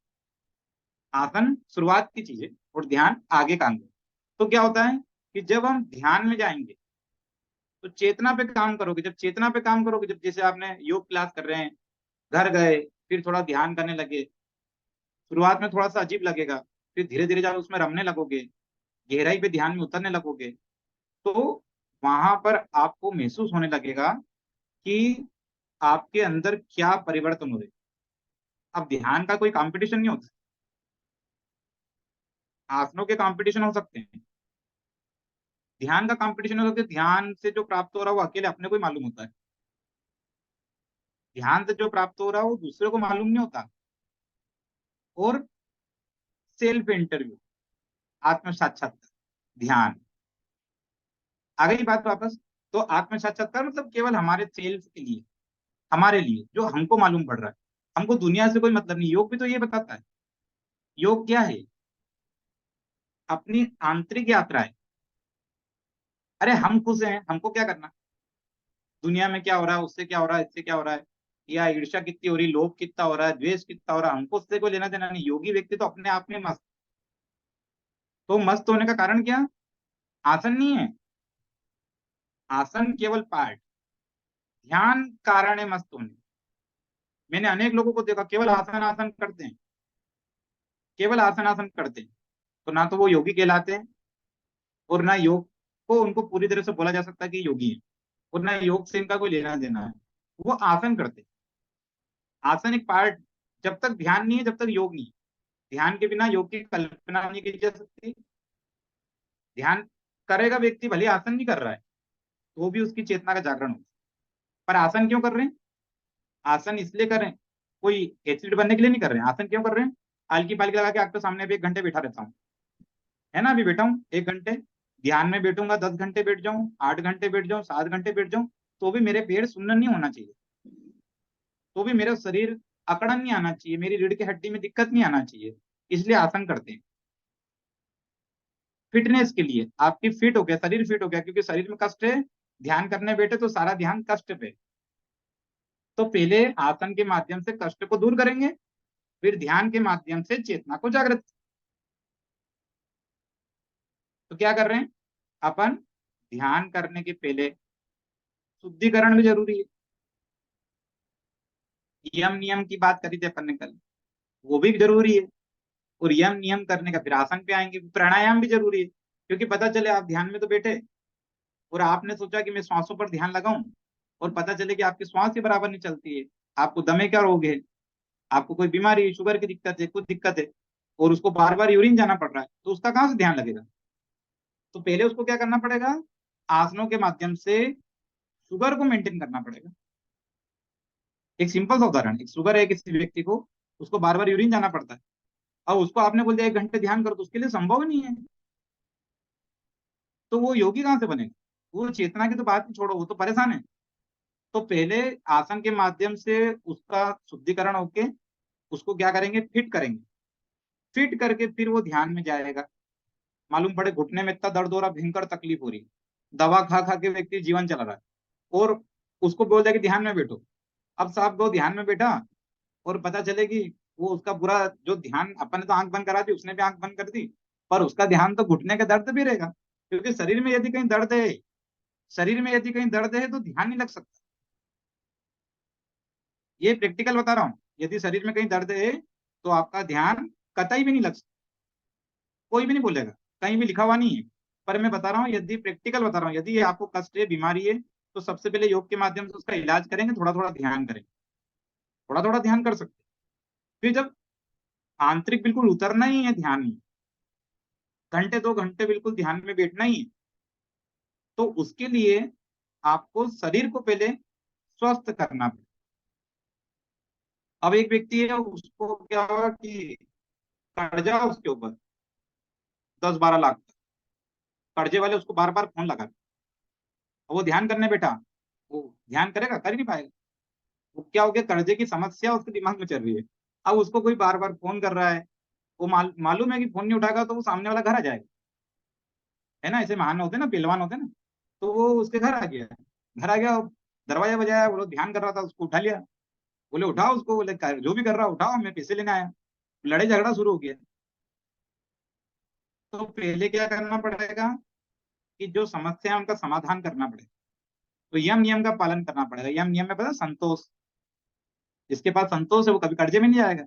आसन शुरुआत की चीज है और ध्यान आगे का अंग है। तो क्या होता है कि जब हम ध्यान में जाएंगे तो चेतना पे काम करोगे। जब चेतना पे काम करोगे, जब जैसे आपने योग क्लास कर रहे हैं, घर गए, फिर थोड़ा ध्यान करने लगे, शुरुआत में थोड़ा सा अजीब लगेगा, फिर धीरे धीरे जब उसमें रमने लगोगे, गहराई पे ध्यान में उतरने लगोगे, तो वहां पर आपको महसूस होने लगेगा कि आपके अंदर क्या परिवर्तन हो रहे। अब ध्यान का कोई कंपटीशन नहीं होता। आसनों के कंपटीशन हो सकते हैं, ध्यान का कंपटीशन हो सकता है। ध्यान से जो प्राप्त हो रहा है वो अकेले अपने को ही मालूम होता है। ध्यान से जो प्राप्त हो रहा है वो दूसरे को मालूम नहीं होता। और सेल्फ इंटरव्यू, आत्म साक्षात्कार, ध्यान, आ गई बात वापस। तो आत्म साक्षात्कार मतलब केवल हमारे सेल्फ के लिए, हमारे लिए जो हमको मालूम पड़ रहा है। हमको दुनिया से कोई मतलब नहीं। योग भी तो ये बताता है। योग क्या है? अपनी आंतरिक यात्रा है। अरे हम खुश हैं, हमको क्या करना? दुनिया में क्या हो रहा है, उससे क्या हो रहा है, इससे क्या हो रहा है, या ईर्ष्या कितनी हो रही, लोभ कितना हो रहा है, द्वेष कितना हो रहा है, हमको उससे कोई लेना देना नहीं। योगी व्यक्ति तो अपने आप में मस्त। तो मस्त होने का कारण क्या? आसन नहीं है। आसन केवल पार्ट, ध्यान कारण है मस्त होने। मैंने अनेक लोगों को देखा केवल आसन आसन करते हैं, केवल आसन आसन करते हैं, तो ना तो वो योगी कहलाते हैं, और ना योग को उनको पूरी तरह से बोला जा सकता है कि योगी है, और ना योग से इनका कोई लेना देना है। वो आसन करते हैं। आसन एक पार्ट। जब तक ध्यान नहीं है जब तक योग नहीं है। ध्यान के बिना योग की कल्पना नहीं की जा सकती। ध्यान करेगा व्यक्ति, भले आसन नहीं कर रहा है, तो भी उसकी चेतना का जागरण होगा। पर आसन क्यों कर रहे हैं? आसन इसलिए कर रहे हैं, कोई एथलीट बनने के लिए नहीं कर रहे हैं। आसन क्यों कर रहे हैं? आलकी पालकी लगा के आपके सामने भी 1 घंटे बैठा रहता हूँ, है ना, अभी बैठा हूँ 1 घंटे, ध्यान में बैठूंगा 10 घंटे बैठ जाऊं, 8 घंटे बैठ जाऊं, 7 घंटे बैठ जाऊं, तो भी मेरे पैर सुन्न नहीं होना चाहिए, तो भी मेरा शरीर अकड़न नहीं आना चाहिए, मेरी रीढ़ की हड्डी में दिक्कत नहीं आना चाहिए। इसलिए आसन करते हैं फिटनेस के लिए। आपकी फिट हो गया, शरीर फिट हो गया, क्योंकि शरीर में कष्ट है, ध्यान करने बैठे तो सारा ध्यान कष्ट पे। तो पहले आसन के माध्यम से कष्ट को दूर करेंगे, फिर ध्यान के माध्यम से चेतना को जागृत। तो क्या कर रहे हैं अपन? ध्यान करने के पहले शुद्धिकरण भी जरूरी है। यम नियम की बात करी थी अपन ने कल, वो भी जरूरी है। और यम नियम करने का फिर आसन पे आएंगे। प्राणायाम भी जरूरी है, क्योंकि पता चले आप ध्यान में तो बैठे, और आपने सोचा कि मैं श्वासों पर ध्यान लगाऊं, और पता चले कि आपकी श्वास के बराबर नहीं चलती है, आपको दमे का रोग है, आपको कोई बीमारी है, शुगर की दिक्कत है, कुछ दिक्कत है, और उसको बार बार यूरिन जाना पड़ रहा है, तो उसका कहाँ से ध्यान लगेगा? तो पहले उसको क्या करना पड़ेगा? आसनों के माध्यम से शुगर को मेंटेन करना पड़ेगा। एक सिंपल सा उदाहरण, एक शुगर है किसी व्यक्ति को, उसको बार बार यूरिन जाना पड़ता है, अब उसको आपने बोल दिया 1 घंटे ध्यान करो, तो उसके लिए संभव नहीं है। तो वो योगी कहाँ से बनेगा? वो चेतना की तो बात ही छोड़ो, वो तो परेशान है। तो पहले आसन के माध्यम से उसका शुद्धिकरण होके उसको क्या करेंगे? फिट करेंगे। फिट करके फिर वो ध्यान में जाएगा। मालूम पड़े घुटने में इतना दर्द हो रहा, भयंकर तकलीफ हो रही, दवा खा खा के व्यक्ति जीवन चला रहा है, और उसको बोल दिया कि ध्यान में बैठो। अब साहब वो ध्यान में बैठा, और पता चले कि वो उसका पूरा जो ध्यान, अपन ने तो आंख बंद करा दी, उसने भी आंख बंद कर दी, पर उसका ध्यान तो घुटने के दर्द भी रहेगा, क्योंकि शरीर में यदि कहीं दर्द है, शरीर में यदि कहीं दर्द है तो ध्यान नहीं लग सकता। ये प्रैक्टिकल बता रहा हूँ, यदि शरीर में कहीं दर्द है तो आपका ध्यान कतई भी नहीं लग सकता, कोई भी नहीं बोलेगा, कहीं भी लिखा हुआ नहीं है। पर मैं बता रहा हूँ, यदि प्रैक्टिकल बता रहा हूँ, यदि ये आपको कष्ट है, बीमारी है, तो सबसे पहले योग के माध्यम से उसका इलाज करेंगे, थोड़ा थोड़ा ध्यान करेंगे, थोड़ा थोड़ा ध्यान कर सकते हैं। फिर जब आंतरिक बिल्कुल उतरना ही है ध्यान में, 1 घंटे 2 घंटे बिल्कुल ध्यान में बैठना ही है, तो उसके लिए आपको शरीर को पहले स्वस्थ करना पड़ेगा। अब एक व्यक्ति है, उसको क्या हुआ कि कर्जा उसके ऊपर 10-12 लाख, कर्जे वाले उसको बार बार फोन लगा, वो ध्यान करने बैठा, वो ध्यान करेगा? कर ही नहीं पाएगा। वो क्या हो गया? कर्जे की समस्या उसके दिमाग में चल रही है। अब उसको कोई बार बार फोन कर रहा है, वो मालूम है कि फोन नहीं उठाएगा तो वो सामने वाला घर आ जाएगा, है ना? ऐसे महान होते ना, पहलवान होते ना। तो वो उसके घर आ गया, घर आ गया, दरवाजा बजाया, वो लोग ध्यान कर रहा था, उसको उठा लिया। बोले उठाओ उसको, बोले जो भी कर रहा उठाओ, मैं पैसे लेने आया। लड़ाई झगड़ा शुरू हो गया। तो पहले क्या करना पड़ेगा कि जो समस्या है उनका समाधान करना पड़ेगा, तो यम नियम का पालन करना पड़ेगा। यम नियम में पता है, संतोष, जिसके पास संतोष है वो कभी कर्जे में नहीं जाएगा।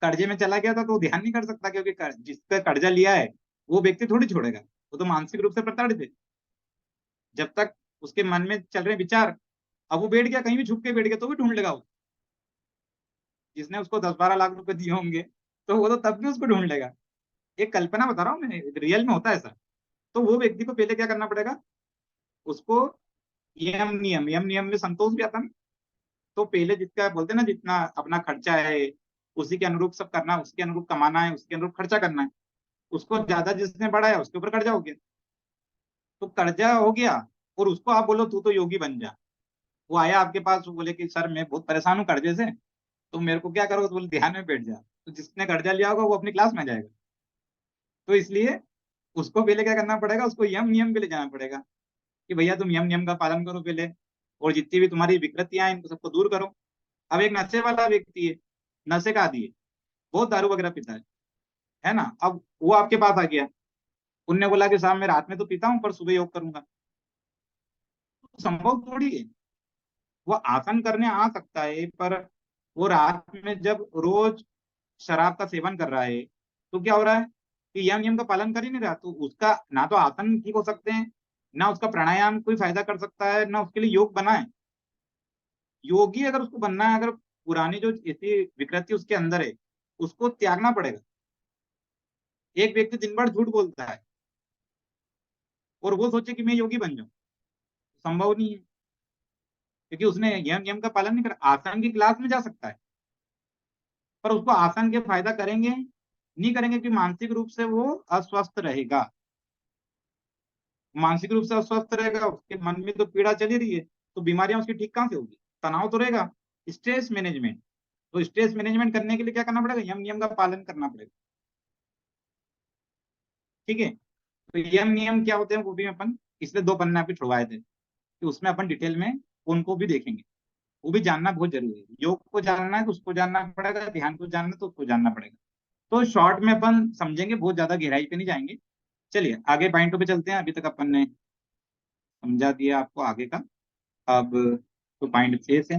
कर्जे में चला गया था तो वो ध्यान नहीं कर सकता, क्योंकि जिसका कर्जा लिया है वो व्यक्ति थोड़ी छोड़ेगा, वो तो मानसिक रूप से प्रताड़ित है। जब तक उसके मन में चल रहे विचार, अब वो बैठ गया, कहीं भी छुप के बैठ गया तो भी ढूंढ लेगा वो, जिसने उसको 10-12 लाख रुपए दिए होंगे, तो वो तो तब भी उसको ढूंढ लेगा। एक कल्पना बता रहा हूँ मैं, रियल में होता है ऐसा। तो वो व्यक्ति को पहले क्या करना पड़ेगा? उसको यम नियम में संतोष भी आता है। तो पहले जिसका बोलते हैं ना, जितना अपना खर्चा है उसी के अनुरूप सब करना, उसके अनुरूप कमाना है, उसके अनुरूप खर्चा करना है। उसको ज्यादा जिसने बढ़ाया उसके ऊपर कर्जा हो गया। तो कर्जा हो गया, और उसको आप बोलो तू तो योगी बन जा। वो आया आपके पास, वो बोले कि सर मैं बहुत परेशान हूँ कर्जे से, तो मेरे को क्या करो? तो बोले ध्यान में बैठ जा। तो जिसने कर्जा लिया होगा वो अपनी क्लास में जाएगा। तो इसलिए उसको पहले क्या करना पड़ेगा? उसको यम नियम पे ले जाना पड़ेगा कि भैया तुम यम नियम का पालन करो पहले, और जितनी भी तुम्हारी विकृतियां हैं इनको सबको दूर करो। अब एक नशे वाला व्यक्ति है, नशे का आदी है, बहुत दारू वगैरह पीता है ना? अब वो आपके पास आ गया, उनने बोला कि साहब मैं रात में तो पीता हूँ पर सुबह योग करूंगा, तो संभव थोड़ी है। वो आसन करने आ सकता है, पर वो रात में जब रोज शराब का सेवन कर रहा है तो क्या हो रहा है कि यम नियम का पालन कर ही नहीं रहा, तो उसका ना तो आसन ठीक हो सकते हैं, ना उसका प्राणायाम कोई फायदा कर सकता है, ना उसके लिए योग बना है। योगी अगर उसको बनना है, अगर पुरानी जो ऐसी विकृति उसके अंदर है उसको त्यागना पड़ेगा। एक व्यक्ति दिन भर झूठ बोलता है और वो सोचे कि मैं योगी बन जाऊं, संभव नहीं है, क्योंकि उसने यम नियम का पालन नहीं करा। आसन की क्लास में जा सकता है, पर उसको आसन के फायदा करेंगे नहीं करेंगे, कि मानसिक रूप से वो अस्वस्थ रहेगा। मानसिक रूप से अस्वस्थ रहेगा, उसके मन में तो पीड़ा चली रही है, तो बीमारियां उसकी ठीक कहां से होगी? तनाव तो रहेगा। स्ट्रेस मैनेजमेंट, तो स्ट्रेस मैनेजमेंट करने के लिए क्या करना पड़ेगा? यम नियम का पालन करना पड़ेगा। ठीक है? तो यम नियम क्या होते हैं वो भी अपन इसलिए 2 पन्ने आपके छुड़वाए थे, कि उसमें अपन डिटेल में उनको भी देखेंगे। वो भी जानना बहुत जरूरी है। योग को जानना है तो उसको जानना पड़ेगा, ध्यान को जानना है तो उसको जानना पड़ेगा। तो शॉर्ट में अपन समझेंगे, बहुत ज्यादा गहराई पे नहीं जाएंगे। चलिए आगे पॉइंटों पे चलते हैं। अभी तक अपन ने समझा दिया आपको आगे का। अब तो पॉइंट 6 से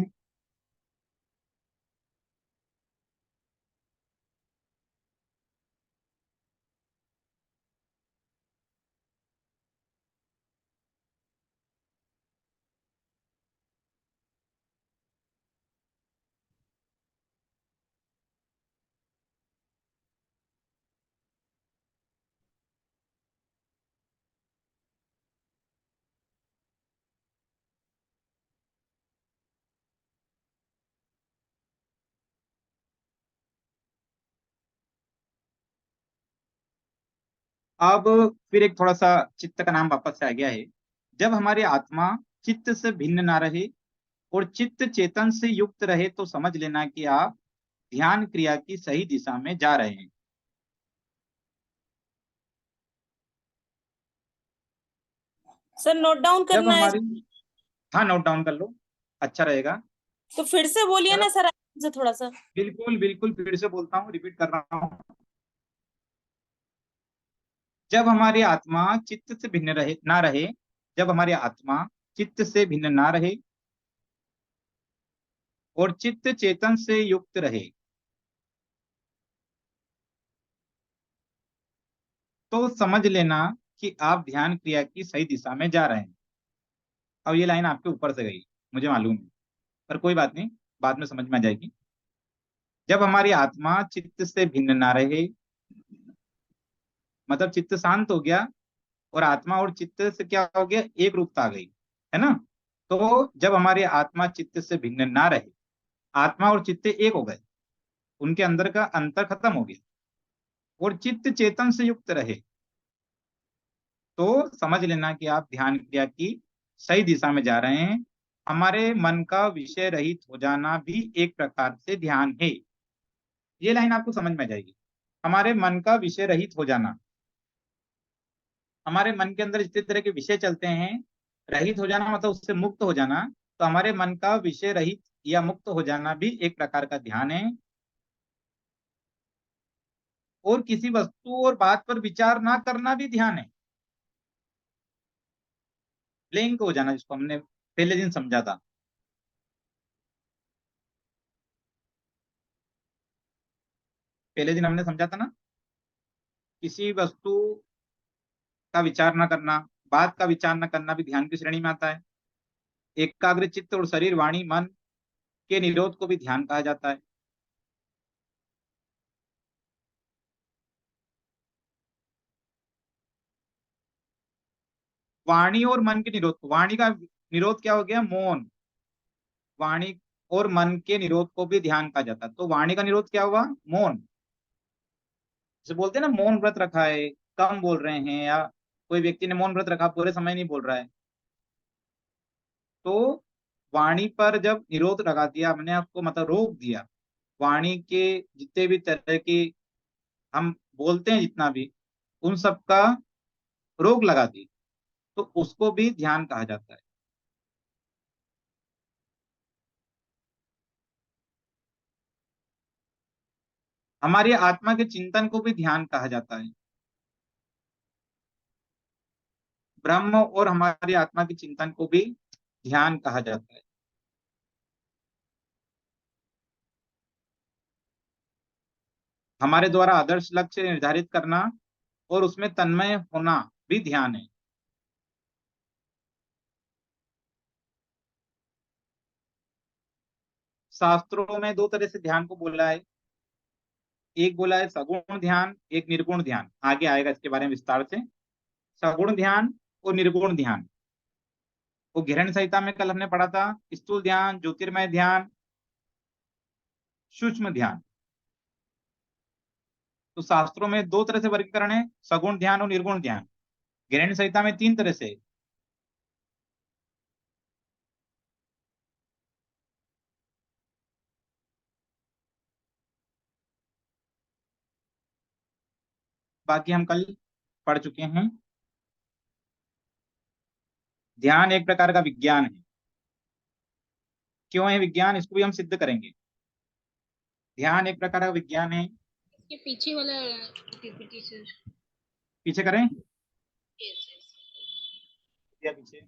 अब फिर एक थोड़ा सा चित्त का नाम वापस से आ गया है। जब हमारी आत्मा चित्त से भिन्न ना रहे और चित्त चेतन से युक्त रहे तो समझ लेना कि आप ध्यान क्रिया की सही दिशा में जा रहे हैं। सर नोट डाउन जब करना है? हमारी, हाँ नोट डाउन कर लो, अच्छा रहेगा। तो फिर से बोलिए ना सर, से थोड़ा सा। बिल्कुल बिल्कुल, फिर से बोलता हूँ, रिपीट कर रहा हूँ। जब हमारी आत्मा चित्त से भिन्न रहे ना रहे, जब हमारी आत्मा चित्त से भिन्न ना रहे और चित्त चेतन से युक्त रहे तो समझ लेना कि आप ध्यान क्रिया की सही दिशा में जा रहे हैं। अब ये लाइन आपके ऊपर से गई, मुझे मालूम है, पर कोई बात नहीं, बाद में समझ में आ जाएगी। जब हमारी आत्मा चित्त से भिन्न ना रहे, मतलब चित्त शांत हो गया और आत्मा और चित्त से क्या हो गया, एक रूपता आ गई, है ना। तो जब हमारी आत्मा चित्त से भिन्न ना रहे, आत्मा और चित्त एक हो गए, उनके अंदर का अंतर खत्म हो गया और चित्त चेतन से युक्त रहे तो समझ लेना कि आप ध्यान क्रिया की सही दिशा में जा रहे हैं। हमारे मन का विषय रहित हो जाना भी एक प्रकार से ध्यान है। ये लाइन आपको समझ में आ जाएगी। हमारे मन का विषय रहित हो जाना, हमारे मन के अंदर जितने तरह के विषय चलते हैं, रहित हो जाना मतलब उससे मुक्त हो जाना। तो हमारे मन का विषय रहित या मुक्त हो जाना भी एक प्रकार का ध्यान है। और किसी वस्तु और बात पर विचार ना करना भी ध्यान है। ब्लैंक हो जाना, जिसको हमने पहले दिन समझा था। पहले दिन हमने समझा था ना, किसी वस्तु का विचार न करना, बात का विचार न करना भी ध्यान की श्रेणी में आता है। एकाग्र चित्त और शरीर वाणी मन के निरोध को भी ध्यान कहा जाता है। वाणी और मन के निरोध, वाणी का निरोध क्या हो गया, मौन। वाणी और मन के निरोध को भी ध्यान कहा जाता है। तो वाणी का निरोध क्या हुआ, मौन। जैसे बोलते हैं ना, मौन व्रत रखा है, कम बोल रहे हैं, या कोई व्यक्ति ने मौन व्रत रखा, पूरे समय नहीं बोल रहा है, तो वाणी पर जब निरोध लगा दिया हमने, उसको मतलब रोक दिया, वाणी के जितने भी तरह की हम बोलते हैं जितना भी, उन सब का रोक लगा दी, तो उसको भी ध्यान कहा जाता है। हमारी आत्मा के चिंतन को भी ध्यान कहा जाता है। ब्रह्म और हमारी आत्मा के चिंतन को भी ध्यान कहा जाता है। हमारे द्वारा आदर्श लक्ष्य निर्धारित करना और उसमें तन्मय होना भी ध्यान है। शास्त्रों में दो तरह से ध्यान को बोला है। एक बोला है सगुण ध्यान, एक निर्गुण ध्यान, आगे आएगा इसके बारे में विस्तार से। सगुण ध्यान और निर्गुण ध्यान, वो गहन संहिता में कल हमने पढ़ा था। स्थूल ध्यान, ज्योतिर्मय ध्यान, सूक्ष्म ध्यान। तो शास्त्रों में दो तरह से वर्गीकरण है, सगुण ध्यान और निर्गुण ध्यान। गहन संहिता में तीन तरह से। बाकी हम कल पढ़ चुके हैं। ध्यान एक प्रकार का विज्ञान है। क्यों है विज्ञान, इसको भी हम सिद्ध करेंगे। ध्यान एक प्रकार का विज्ञान है। इसके पीछे वाला पीपीटी सर। पीछे करें यस यस। या पीछे,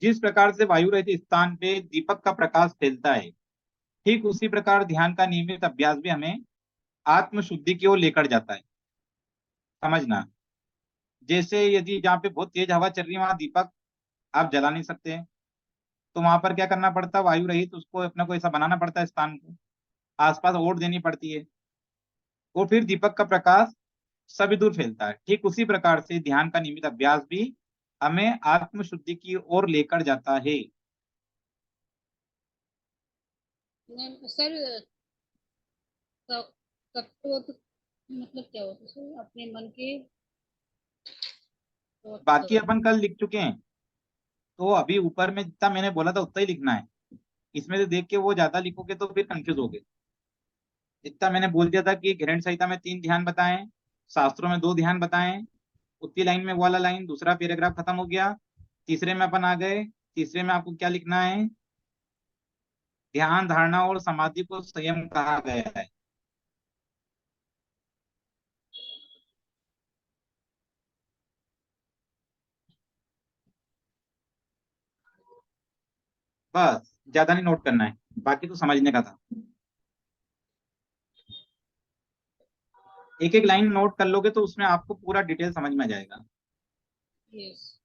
जिस प्रकार से वायु रहित स्थान पे दीपक का प्रकाश फैलता है, ठीक उसी प्रकार ध्यान का नियमित अभ्यास भी हमें आत्म शुद्धि की ओर लेकर जाता है। समझना, जैसे यदि जहाँ पे बहुत तेज हवा चल रही है वहां दीपक आप जला नहीं सकते हैं, तो वहां पर क्या करना पड़ता है, वायु रहित उसको अपने को ऐसा बनाना पड़ता है, स्थान को आसपास ओट देनी पड़ती है, और फिर दीपक का प्रकाश सभी दूर फैलता है। ठीक उसी प्रकार से ध्यान का नियमित अभ्यास भी हमें आत्मशुद्धि की ओर लेकर जाता है। सर तत्व मतलब क्या होता है सर, अपने मन के बाकी अपन कल लिख चुके हैं, तो अभी ऊपर में जितना मैंने बोला था उतना ही लिखना है। इसमें से देख के वो ज्यादा लिखोगे तो फिर कंफ्यूज होगे। इतना मैंने बोल दिया था कि ग्रहण संहिता में 3 ध्यान बताएं, शास्त्रों में 2 ध्यान बताएं। उतनी लाइन में वो वाला लाइन, दूसरा पैराग्राफ खत्म हो गया। तीसरे में अपन आ गए। तीसरे में आपको क्या लिखना है? ध्यान, धारणा और समाधि को संयम कहा गया है। बस ज्यादा नहीं नोट करना है, बाकी तो समझने का था। एक एक लाइन नोट कर लोगे तो उसमें आपको पूरा डिटेल समझ में आ जाएगा। यस।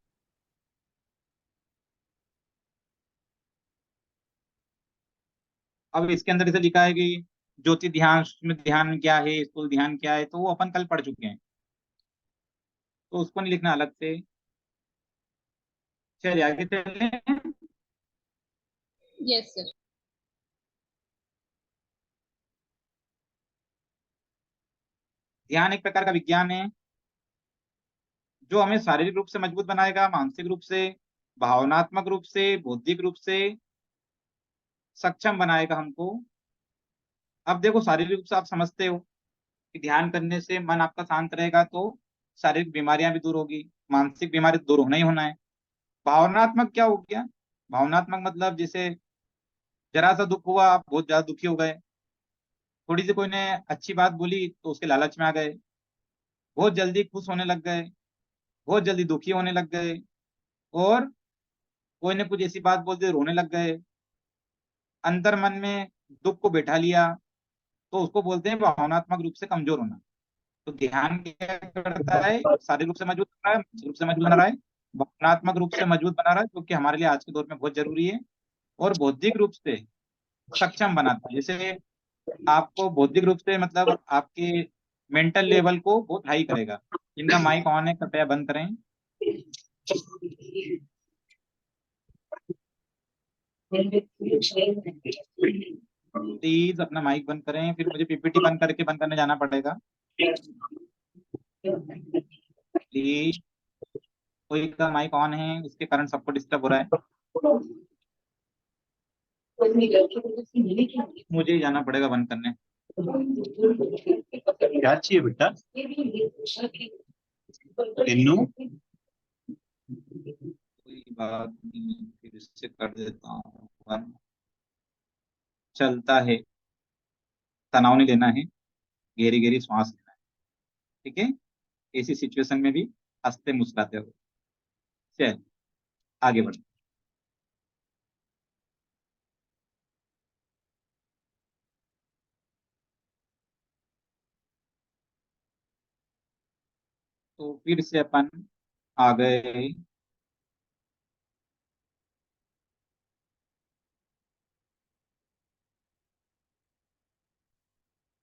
अब इसके अंदर इसे लिखा है कि ज्योति ध्यान, सूक्ष्म ध्यान क्या है, स्थूल ध्यान क्या है, तो वो अपन कल पढ़ चुके हैं, तो उसको नहीं लिखना अलग से। चलिए आगे चलें। Yes sir. ध्यान एक प्रकार का विज्ञान है जो हमें शारीरिक रूप से मजबूत बनाएगा, मानसिक रूप से, भावनात्मक रूप से, बौद्धिक रूप से सक्षम बनाएगा हमको। अब देखो, शारीरिक रूप से आप समझते हो कि ध्यान करने से मन आपका शांत रहेगा तो शारीरिक बीमारियां भी दूर होगी, मानसिक बीमारी तो दूर होना ही होना है। भावनात्मक क्या हो गया? भावनात्मक मतलब जैसे जरा सा दुख हुआ, आप बहुत ज्यादा दुखी हो गए। थोड़ी सी कोई ने अच्छी बात बोली तो उसके लालच में आ गए, बहुत जल्दी खुश होने लग गए, बहुत जल्दी दुखी होने लग गए, और कोई ने कुछ ऐसी बात बोल दी रोने लग गए, अंतर मन में दुख को बैठा लिया, तो उसको बोलते हैं भावनात्मक रूप से कमजोर होना। तो ध्यान क्या करता है? शारीरिक रूप से मजबूत बना रहा है, मानसिक रूप से मजबूत बना रहा है, भावनात्मक रूप से मजबूत बना रहा है, जो कि हमारे लिए आज के दौर में बहुत जरूरी है, और बौद्धिक रूप से सक्षम बनाता है। जैसे आपको बौद्धिक रूप से मतलब आपके मेंटल लेवल को बहुत हाई करेगा। इनका माइक ऑन है, कृपया बंद करें प्लीज। अपना माइक बंद करें, फिर मुझे पीपीटी बंद करके बंद करने जाना पड़ेगा प्लीज। कोई का माइक ऑन है, उसके कारण सबको डिस्टर्ब हो रहा है। मुझे ही जाना पड़ेगा बंद करने। क्या चाहिए बेटा? टिन्नू, कोई बात नहीं, फिर इससे कर देता हूँ बंद। चलता है, तनाव नहीं लेना है, गहरी गहरी सांस लेना है, ठीक है? ऐसी सिचुएशन में भी हंसते मुस्कुराते हो। चल आगे बढ़ो। तो फिर से अपन आ गए।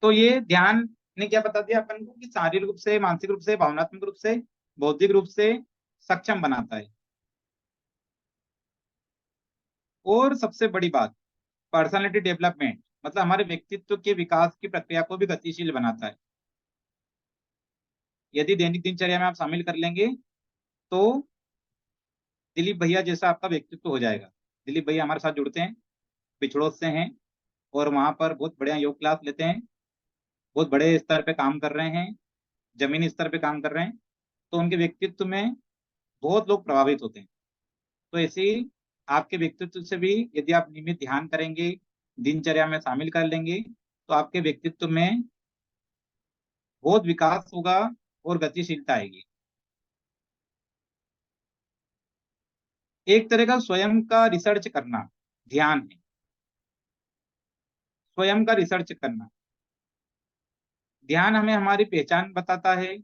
तो ये ध्यान ने क्या बता दिया अपन को कि शारीरिक रूप से, मानसिक रूप से, भावनात्मक रूप से, बौद्धिक रूप से सक्षम बनाता है। और सबसे बड़ी बात, पर्सनालिटी डेवलपमेंट मतलब हमारे व्यक्तित्व के विकास की प्रक्रिया को भी गतिशील बनाता है। यदि दैनिक दिनचर्या में आप शामिल कर लेंगे तो दिलीप भैया जैसा आपका व्यक्तित्व हो जाएगा। दिलीप भैया हमारे साथ जुड़ते हैं, पिछड़ों से हैं, और वहां पर बहुत बढ़िया योग क्लास लेते हैं, बहुत बड़े स्तर पे काम कर रहे हैं, जमीनी स्तर पे काम कर रहे हैं। तो उनके व्यक्तित्व में बहुत लोग प्रभावित होते हैं। तो ऐसे ही आपके व्यक्तित्व से भी यदि आप नियमित ध्यान करेंगे, दिनचर्या में शामिल कर लेंगे, तो आपके व्यक्तित्व में बहुत विकास होगा और गतिशीलता आएगी। एक तरह का स्वयं का रिसर्च करना ध्यान है, स्वयं का रिसर्च करना। ध्यान हमें हमारी पहचान बताता है,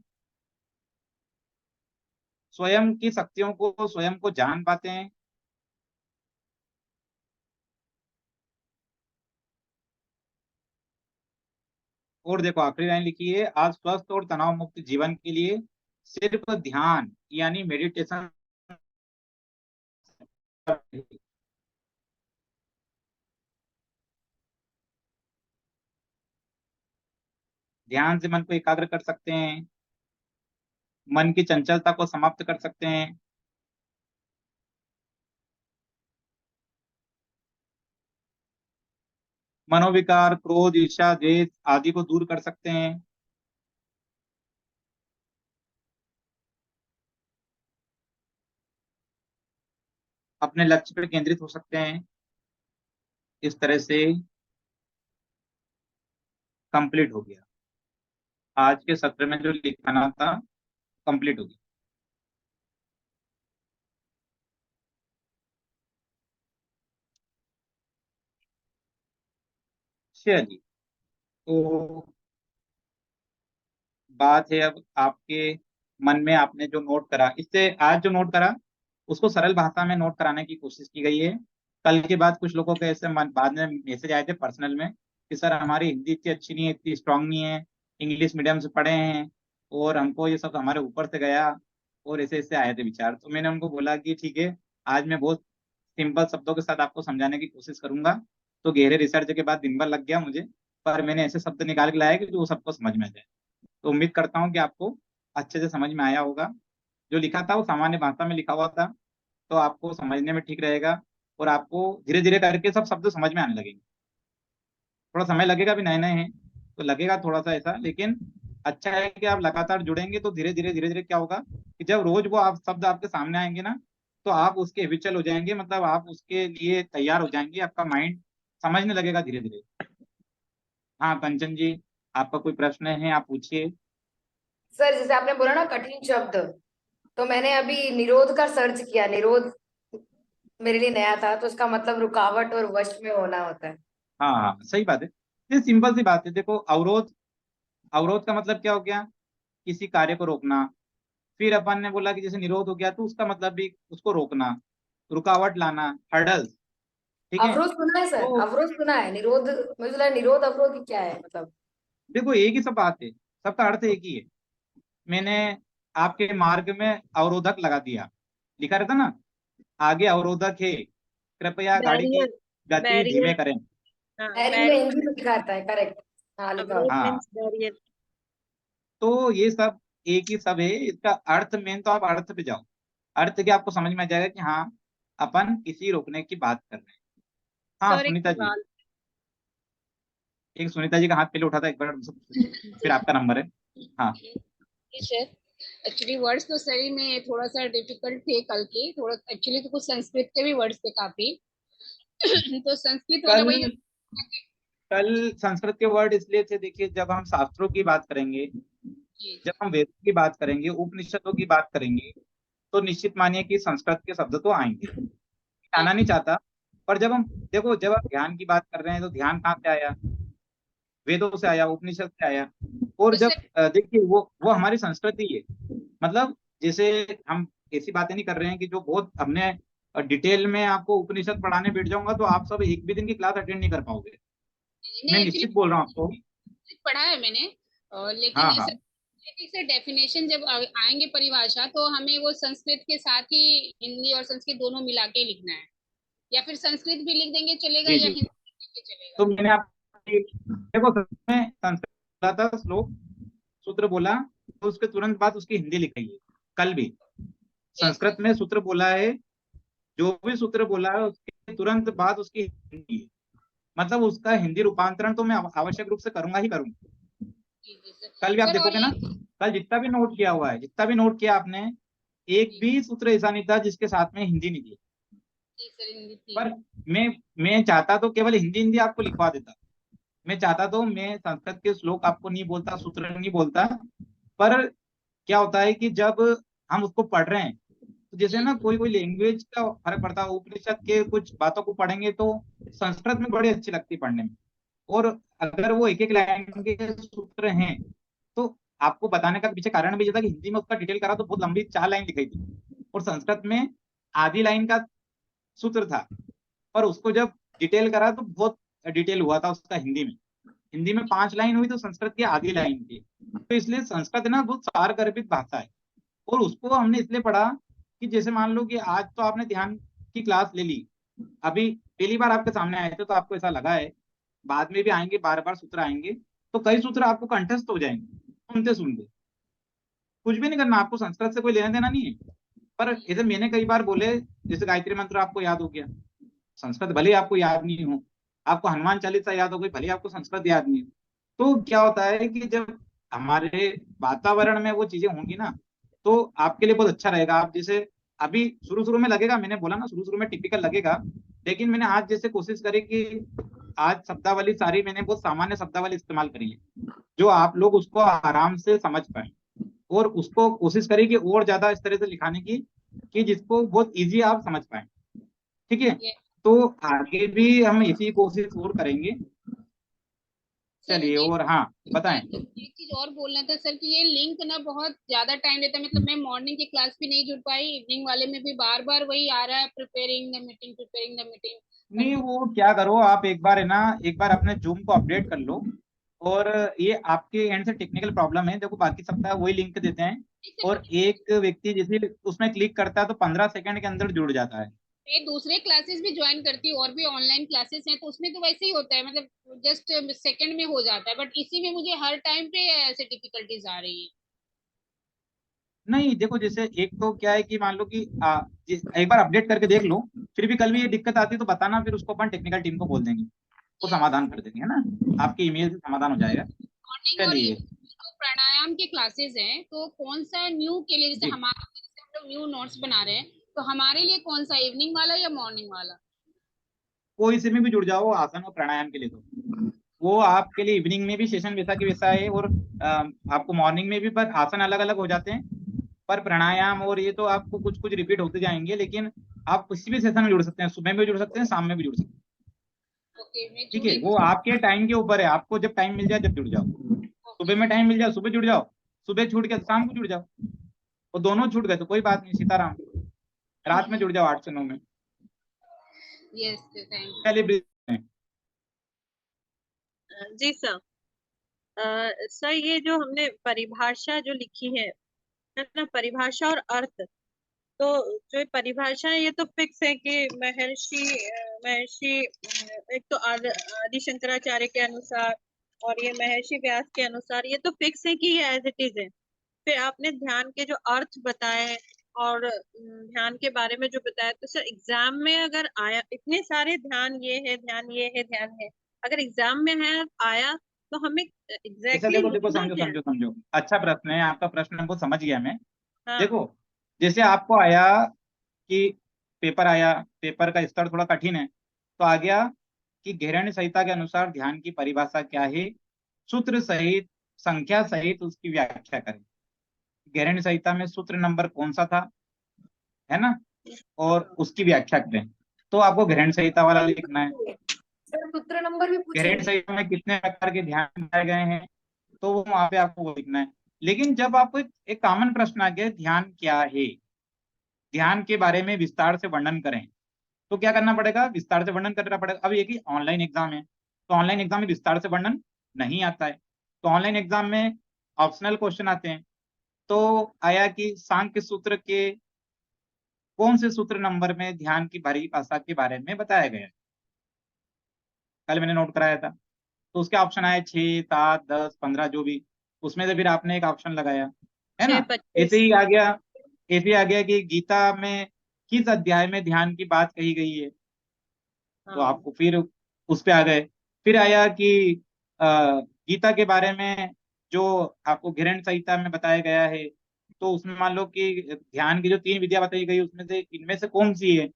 स्वयं की शक्तियों को स्वयं को जान पाते हैं। और देखो आखिरी लाइन लिखी है, आज स्वस्थ और तनाव मुक्त जीवन के लिए सिर्फ ध्यान यानी मेडिटेशन ध्यान से मन को एकाग्र कर सकते हैं, मन की चंचलता को समाप्त कर सकते हैं, मनोविकार, क्रोध, ईर्ष्या, द्वेष आदि को दूर कर सकते हैं, अपने लक्ष्य पर केंद्रित हो सकते हैं। इस तरह से कंप्लीट हो गया, आज के सत्र में जो लिखाना था कंप्लीट हो गया। चलिए, तो बात है अब आपके मन में आपने जो नोट करा, इससे आज जो नोट करा उसको सरल भाषा में नोट कराने की कोशिश की गई है। कल के बाद कुछ लोगों के ऐसे बाद में मैसेज आए थे पर्सनल में कि सर हमारी हिंदी इतनी अच्छी नहीं है, इतनी स्ट्रांग नहीं है, इंग्लिश मीडियम से पढ़े हैं और हमको ये सब हमारे ऊपर से गया, और ऐसे ऐसे आए थे विचार। तो मैंने उनको बोला कि ठीक है, आज मैं बहुत सिंपल शब्दों के साथ आपको समझाने की कोशिश करूंगा। तो गहरे रिसर्च के बाद दिन भर लग गया मुझे, पर मैंने ऐसे शब्द निकाल के लाया कि जो सबको समझ में आ जाए। तो उम्मीद करता हूँ कि आपको अच्छे से समझ में आया होगा। जो लिखा था वो सामान्य भाषा में लिखा हुआ था, तो आपको समझने में ठीक रहेगा और आपको धीरे धीरे करके सब शब्द समझ में आने लगेंगे। थोड़ा समय लगेगा, भी नए नए हैं तो लगेगा थोड़ा सा ऐसा, लेकिन अच्छा है कि आप लगातार जुड़ेंगे तो धीरे धीरे क्या होगा कि जब रोज वो आप शब्द आपके सामने आएंगे ना, तो आप उसके हैबिचुअल हो जाएंगे, मतलब आप उसके लिए तैयार हो जाएंगे, आपका माइंड समझने लगेगा धीरे धीरे। हाँ कंचन जी, आपका कोई प्रश्न है आप पूछिए। सर जैसे आपने बोला ना कठिन शब्द, तो मैंने अभी निरोध का सर्च किया। निरोध मेरे लिए नया था, तो उसका मतलब रुकावट और वश में होना होता है। हाँ हाँ सही बात है, ये सिंपल सी बात है। देखो अवरोध, अवरोध का मतलब क्या हो गया, किसी कार्य को रोकना। फिर अपन ने बोला कि जैसे निरोध हो गया तो उसका मतलब भी उसको रोकना, रुकावट लाना, हर्डल्स। ठीक है, अवरोध सुना है सर, तो अवरोध सुना है। निरोध मुझे लगा निरोध अवरोध क्या है मतलब। देखो एक ही सब बात है, सबका अर्थ एक ही है। मैंने आपके मार्ग में अवरोधक लगा दिया, लिखा रहता ना, आगे अवरोधक है, कृपया गाड़ी की बैरियर, गति बैरियर। धीमे करें। हाँ, डायरी में हिंदी में लिखा रहता है, करेक्ट। हाँ लिखा अवरोध हुआ। हाँ, मीन्स बैरियर। तो ये सब एक ही सब है, इसका अर्थ मेन तो आप अर्थ पे जाओ, अर्थ क्या आपको समझ में आ जाएगा कि हाँ अपन किसी रोकने की बात कर रहे हैं। हाँ सर एक सुनीता जी, सवाल। एक सुनीता जी का हाथ पहले उठा था, एक बार उनसे पूछ लीजिए, फिर आपका नंबर है। हाँ सर एक्चुअली वर्ड्स तो सही में थोड़ा सा डिफिकल्ट थे कल के, थोड़ा एक्चुअली तो कुछ संस्कृत के भी वर्ड्स थे काफी। तो संस्कृत वाला कल, वही। कल संस्कृत के वर्ड इसलिए थे, देखिए जब हम शास्त्रों की बात करेंगे, जी जब हम वेदों की बात करेंगे, उपनिषदों की बात करेंगे, तो निश्चित मानिए कि संस्कृत के शब्द तो आएंगे, जी आना नहीं चाहता। पर जब हम देखो, जब आप ध्यान की बात कर रहे हैं तो ध्यान कहाँ से आया, वेदों से आया, उपनिषद से आया। और तो जब सर देखिए वो हमारी संस्कृति है, मतलब जैसे हम ऐसी बातें नहीं कर रहे हैं कि जो बहुत हमने डिटेल में आपको उपनिषद पढ़ाने बैठ जाऊंगा तो आप सब एक भी दिन की क्लास अटेंड नहीं कर पाओगे, मैं नहीं निश्चित बोल रहा हूँ आपको। एक्चुअली पढ़ा है मैंने, लेकिन हाँ ऐसा हाँ से डेफिनेशन जब आएंगे परिभाषा, तो हमें वो संस्कृत के साथ ही हिंदी और संस्कृत दोनों मिला के लिखना है, या फिर संस्कृत भी लिख देंगे चलेगा जी या जी। हिंदी लिख देंगे चलेगा। तो मैंने आप देखो मैं संस्कृत बोला था, श्लोक सूत्र बोला, तो उसके तुरंत बाद उसकी हिंदी लिखी है। कल भी यस संस्कृत में सूत्र बोला है, जो भी सूत्र बोला है उसके तुरंत बाद उसकी हिंदी है, मतलब उसका हिंदी रूपांतरण तो मैं आवश्यक रूप से करूंगा ही करूंगा। जी जी सर। कल भी आप सर और देखोगे ना, एक कल जितना भी नोट किया हुआ है, जितना भी नोट किया आपने, एक जी भी सूत्र ऐसा नहीं था जिसके साथ में हिंदी नहीं थी। जी सर हिंदी थी। पर मैं मैं चाहता तो केवल हिंदी हिंदी आपको लिखवा देता, मैं चाहता तो मैं संस्कृत के श्लोक आपको नहीं बोलता, सूत्र नहीं बोलता। पर क्या होता है कि जब हम उसको पढ़ रहे हैं, तो जैसे जी ना कोई कोई लैंग्वेज का फर्क पड़ता है, उपनिषद के कुछ बातों को पढ़ेंगे तो संस्कृत में बड़ी अच्छी लगती है पढ़ने में, और अगर वो एक एक लाइन के सूत्र हैं तो आपको बताने का पीछे कारण भी ये था कि हिंदी में उसका डिटेल करा तो बहुत लंबी 4 लाइन लिखी थी, और संस्कृत में आधी लाइन का सूत्र था, पर उसको जब डिटेल करा तो बहुत डिटेल हुआ था उसका हिंदी में। हिंदी में 5 लाइन हुई तो संस्कृत की आधी लाइन थी। तो इसलिए संस्कृत ना बहुत सार गर्भित भाषा है, और उसको हमने इसलिए पढ़ा कि जैसे मान लो कि आज तो आपने ध्यान की क्लास ले ली, अभी पहली बार आपके सामने आए थे तो आपको ऐसा लगा है, बाद में भी आएंगे, बार बार सूत्र आएंगे तो कई सूत्र आपको कंठस्थ हो जाएंगे सुनते सुनते। कुछ भी नहीं करना आपको, संस्कृत से कोई लेना देना नहीं है। पर जैसे मैंने कई बार बोले, जैसे गायत्री मंत्र आपको याद हो गया, संस्कृत भले आपको याद नहीं हो, आपको हनुमान चालीसा याद हो गई, भले आपको संस्कृत याद नहीं हो। तो क्या होता है कि जब हमारे वातावरण में वो चीजें होंगी ना, तो आपके लिए बहुत अच्छा रहेगा। आप जैसे अभी शुरू शुरू में लगेगा, मैंने बोला ना शुरू शुरू में टिपिकल लगेगा, लेकिन मैंने आज जैसे कोशिश करी कि आज शब्दावली सारी मैंने बहुत सामान्य शब्दावली इस्तेमाल करी है, जो आप लोग उसको आराम से समझ पाए, और उसको कोशिश करें कि और ज्यादा इस तरह से लिखाने की कि जिसको बहुत इजी आप समझ पाए। ठीक है, ये तो आगे भी हम इसी कोशिश और करेंगे। सर चलिए, और हाँ बताएं। एक चीज और बोलना था सर कि ये लिंक ना बहुत ज्यादा टाइम लेता है, मतलब मैं मॉर्निंग की क्लास भी नहीं जुड़ पाई, इवनिंग वाले में भी बार बार वही आ रहा है, preparing the meeting, preparing the meeting. नहीं, वो क्या करो आप, एक बार है ना, एक बार अपने जूम को अपडेट कर लो, और ये आपके एंड से टेक्निकल प्रॉब्लम है, देखो बाकी सबका वही लिंक देते हैं, और एक व्यक्ति जैसे उसमें क्लिक करता है तो 15 सेकंड के अंदर जुड़ जाता है। मैं दूसरे क्लासेस भी ज्वाइन करती हूँ, और भी ऑनलाइन क्लासेस हैं, तो उसमें तो वैसे ही होता है, मतलब जस्ट सेकंड में हो जाता है, बट इसी में मुझे हर टाइम पे ऐसे डिफिकल्टीज आ रही है। नहीं देखो, जैसे एक तो क्या है कि मान लो कि एक बार अपडेट करके देख लो, फिर भी कल भी ये दिक्कत आती है तो बताना, फिर उसको अपन टेक्निकल टीम को बोल देंगे, वो यस। समाधान कर देंगे, है ना, आपकी ईमेल से समाधान हो जाएगा। मॉर्निंग और चलिए। इवनिंग जो प्राणायाम के क्लासेस हैं, तो कौन सा न्यू के लिए, जैसे जी, हमारे, जैसे हम लोग न्यू नोट्स बना रहे हैं, तो हमारे लिए कौन सा, इवनिंग वाला या मॉर्निंग वाला? कोई से में भी जुड़ जाओ आसन और प्राणायाम के लिए, तो वो आपके लिए इवनिंग में भी सेशन वैसा की वैसा है, और आपको मॉर्निंग में भी, पर आसन अलग अलग हो जाते हैं, पर प्राणायाम और ये तो आपको कुछ कुछ रिपीट होते जाएंगे, लेकिन आप किसी भी सेशन में जुड़ सकते हैं, सुबह में भी जुड़ सकते हैं, शाम में भी जुड़ सकते हैं। ओके, मैं ठीक है, जुड़ी वो आपके टाइम के ऊपर है, आपको जब टाइम मिल जाए जब जुड़ जाओ। ओके। सुबह में टाइम मिल जाए सुबह जुड़ जाओ, सुबह छूट गया तो शाम को जुड़ जाओ, और दोनों छूट गए तो कोई बात नहीं, सीताराम, रात में जुड़ जाओ 8 से 9 में। Yes, thank you. चलिए जी सर। सर ये जो हमने परिभाषा जो लिखी है ना, परिभाषा और अर्थ, तो जो ये परिभाषा है ये तो फिक्स है कि महर्षि एक तो आदि शंकराचार्य के अनुसार, और ये महर्षि व्यास के अनुसार, ये तो फिक्स है कि ये एज इट इज है। फिर आपने ध्यान के जो अर्थ बताए और ध्यान के बारे में जो बताया, तो सर एग्जाम में अगर आया, इतने सारे ध्यान ये है, ध्यान ये है, ध्यान है, अगर एग्जाम में है आया तो हमें ऐसा, एग्जैक्टली देखो देखो, लिखना समझो क्या है? समझो समझो, अच्छा प्रश्न है आपका, प्रश्न हमको समझ गया मैं। हाँ। देखो, जैसे आपको आया कि पेपर आया, पेपर का स्तर थोड़ा कठिन है, तो आ गया कि गहरानी संहिता के अनुसार ध्यान की परिभाषा क्या है, सूत्र सहित, संख्या सहित उसकी व्याख्या करें। गहरानी संहिता में सूत्र नंबर कौन सा था, है ना, और उसकी व्याख्या करें। तो आपको गहरानी संहिता वाला लिखना है। सर सूत्र नंबर भी गहरानी पूछेंगे? संहिता में कितने प्रकार के ध्यान बताए गए हैं, तो वो वहां पे आपको वो लिखना है। लेकिन जब आपको एक कॉमन प्रश्न आ गया, ध्यान क्या है, ध्यान के बारे में विस्तार से वर्णन करें, तो क्या करना पड़ेगा, विस्तार से वर्णन करना पड़ेगा। अब ये कि ऑनलाइन एग्जाम है, तो ऑनलाइन एग्जाम में विस्तार से वर्णन नहीं आता है, तो ऑनलाइन एग्जाम में ऑप्शनल क्वेश्चन आते हैं। तो आया कि सांख्य सूत्र के कौन से सूत्र नंबर में ध्यान की परिभाषा के बारे में बताया गया है, कल मैंने नोट कराया था। तो उसके ऑप्शन आए 6, 7, 10, 15, जो भी, उसमें से फिर आपने एक ऑप्शन लगाया, है ना। ऐसे 6:25। ही आ गया, ऐसे ही आ गया कि गीता में किस अध्याय में ध्यान की बात कही गई है, तो हाँ। आपको फिर उस पे आ गए। फिर आया कि गीता के बारे में जो आपको गहरानी संहिता में बताया गया है, तो उसमें मान लो कि ध्यान की जो 3 विद्या बताई गई उसमें से इनमें से कौन सी है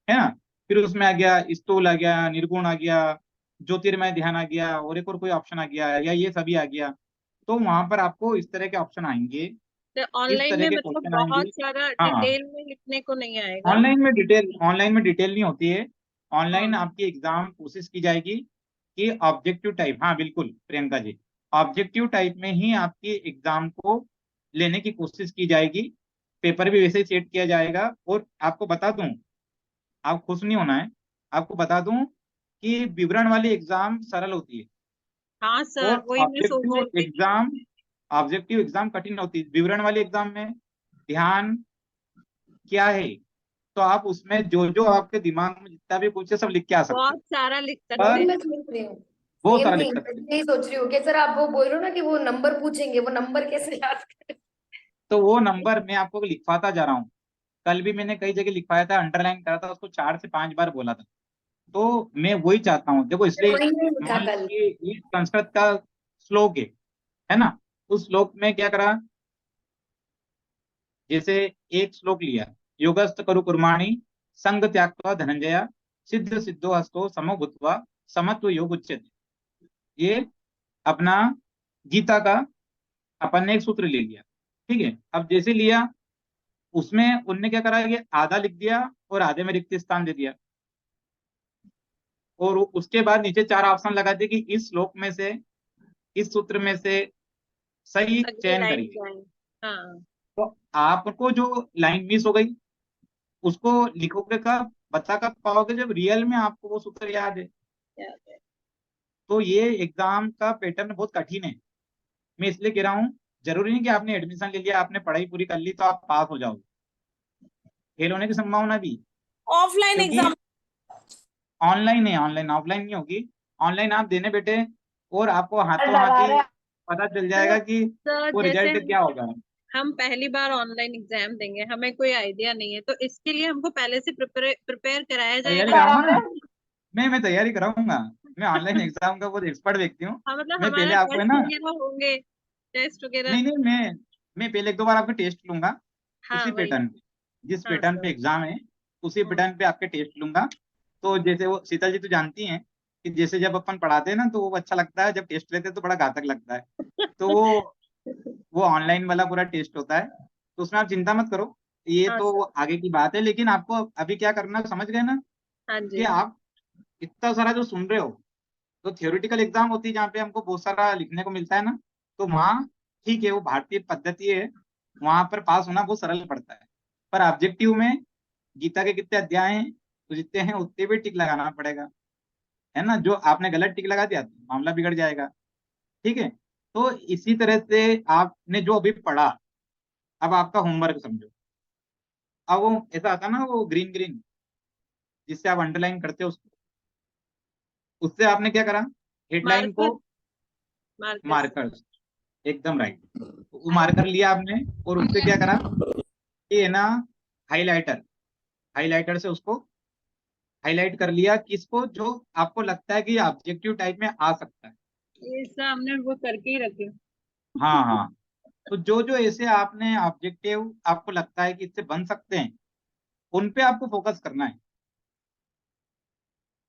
ना। फिर उसमें आ गया स्थूल, आ गया निर्गुण, आ गया ज्योतिर्मय ध्यान, आ गया, और एक और कोई ऑप्शन आ गया, या ये सभी आ गया। तो वहां पर आपको इस तरह के ऑप्शन आएंगे, तो इस ऑनलाइन तरह में के मतलब क्वेश्चन आएंगे। बहुत सारा हाँ, डिटेल में लिखने को नहीं आएगा? ऑनलाइन में डिटेल नहीं होती है। हाँ। ऑनलाइन आपकी एग्जाम कोशिश की जाएगी कि ऑब्जेक्टिव टाइप, हाँ बिल्कुल प्रियंका जी, ऑब्जेक्टिव टाइप में ही आपकी एग्जाम को लेने की कोशिश की जाएगी। पेपर भी वैसे ही सेट किया जाएगा, और आपको बता दूं, आप खुश नहीं होना है, आपको बता दूं कि विवरण वाली एग्जाम सरल होती है, हाँ सर, और वही मैं सोच रही थी। ऑब्जेक्टिव एग्जाम कठिन होती है। विवरण वाले एग्जाम में ध्यान क्या है, तो आप उसमें जो जो आपके दिमाग में जितना भी कुछ है सब लिख के आ सकते बहुत हो, सारा लिख सकते पर वही हैं। मैं सोच रही हूँ, बहुत सेम सारा लिख थिंग मैं सकते हैं। भी यही सोच रही हूँ कि सर आप वो बोल रहे हो ना कि वो नंबर पूछेंगे, वो नंबर कैसे याद करें? तो वो नंबर मैं आपको लिखवाता जा रहा हूँ। कल भी मैंने कई जगह लिखवाया था, अंडरलाइन करा था, उसको 4 से 5 बार बोला था। तो मैं वही चाहता हूँ, देखो इसलिए वही नहीं लिखा मान कल। लीजिए ये संस्कृत का श्लोक है ना, उस श्लोक में क्या करा, जैसे एक श्लोक लिया, योगस्थ करु कुर्माणि संग त्याक्त्वा धनंजया सिद्ध सिद्धो हस्तो समो भूत्वा समत्व योग उच्यते। ये अपना गीता का अपन ने एक सूत्र ले लिया, ठीक है। अब जैसे लिया, उसमें उनने क्या करा, ये आधा लिख दिया और आधे में रिक्त स्थान दे दिया, और उसके बाद नीचे 4 ऑप्शन लगा दिए कि इस श्लोक में से, इस सूत्र में से सही अगली चयन लाइन करिए। क्या है? हाँ। तो आपको जो लाइन मिस हो गई उसको लिखोगे कब, बता कब पाओगे, जब रियल में आपको वो सूत्र याद है। याद है। तो ये एग्जाम का पैटर्न बहुत कठिन है। मैं इसलिए कह रहा हूँ, जरूरी नहीं कि आपने एडमिशन ले लिया, आपने पढ़ाई पूरी कर ली तो आप पास हो जाओगे, फेल होने की संभावना भी, ऑफलाइन क्योंकि एग्जाम। ऑनलाइन है, ऑनलाइन ऑफलाइन नहीं होगी। ऑनलाइन आप देने बैठे और आपको हाथों हाथ लगा ही रहे पता चल तो जाएगा कि सर वो जैसे रिजल्ट क्या होगा। हम पहली बार ऑनलाइन एग्जाम देंगे, हमें कोई आइडिया नहीं है, तो इसके लिए हमको पहले से प्रिपेयर कराया तैयारी जाएगा। कराऊंगा ना, मैं तैयारी कराऊंगा। मैं ऑनलाइन एग्जाम का बहुत एक्सपर्ट व्यक्ति हूँ। हाँ, मतलब मैं पहले हमारा आपको है टेस्ट ना, वगैरह होंगे, टेस्ट वगैरह। नहीं नहीं, मैं पहले 1-2 बार आपके टेस्ट लूंगा, हाँ उसी वही। पैटर्न पे, जिस हाँ पैटर्न पे सर। एग्जाम है उसी हम्म। पैटर्न पे आपके टेस्ट लूंगा। तो जैसे वो शीतल जी तो जानती हैं कि जैसे जब अपन पढ़ाते हैं ना तो वो अच्छा लगता है, जब टेस्ट लेते हैं तो बड़ा घातक लगता है। तो वो ऑनलाइन वाला पूरा टेस्ट होता है, तो उसमें आप चिंता मत करो, ये हाँ तो सर। आगे की बात है। लेकिन आपको अभी क्या करना है, समझ गए ना, हाँ कि जी। आप इतना सारा जो सुन रहे हो, तो थियोरिटिकल एग्जाम होती है जहाँ पे हमको बहुत सारा लिखने को मिलता है ना, तो वहाँ ठीक है, वो भारतीय पद्धति है, वहां पर पास होना बहुत सरल पड़ता है। पर ऑब्जेक्टिव में गीता के कितने अध्याय हैं, तो जितने हैं उतने भी टिक लगाना पड़ेगा, है ना। जो आपने गलत टिक लगा दिया तो मामला बिगड़ जाएगा, ठीक है। तो इसी तरह से आपने जो अभी पढ़ा, अब आपका होमवर्क समझो। अब वो ऐसा आता ना, वो ग्रीन ग्रीन जिससे आप अंडरलाइन करते हो उसको, उससे आपने क्या करा, हेडलाइन को मार्कर। मार्कर से। मार्कर, एकदम राइट। वो मार्कर लिया आपने और उससे क्या करा, ये है ना, हाइलाइटर, हाइलाइटर से उसको हाईलाइट कर लिया, किसको, जो आपको लगता है कि ऑब्जेक्टिव टाइप में आ सकता है। ये सब हमने वो करके ही रखे। हाँ हाँ, तो जो जो ऐसे आपने ऑब्जेक्टिव आपको लगता है कि इससे बन सकते हैं, उन पे आपको फोकस करना है,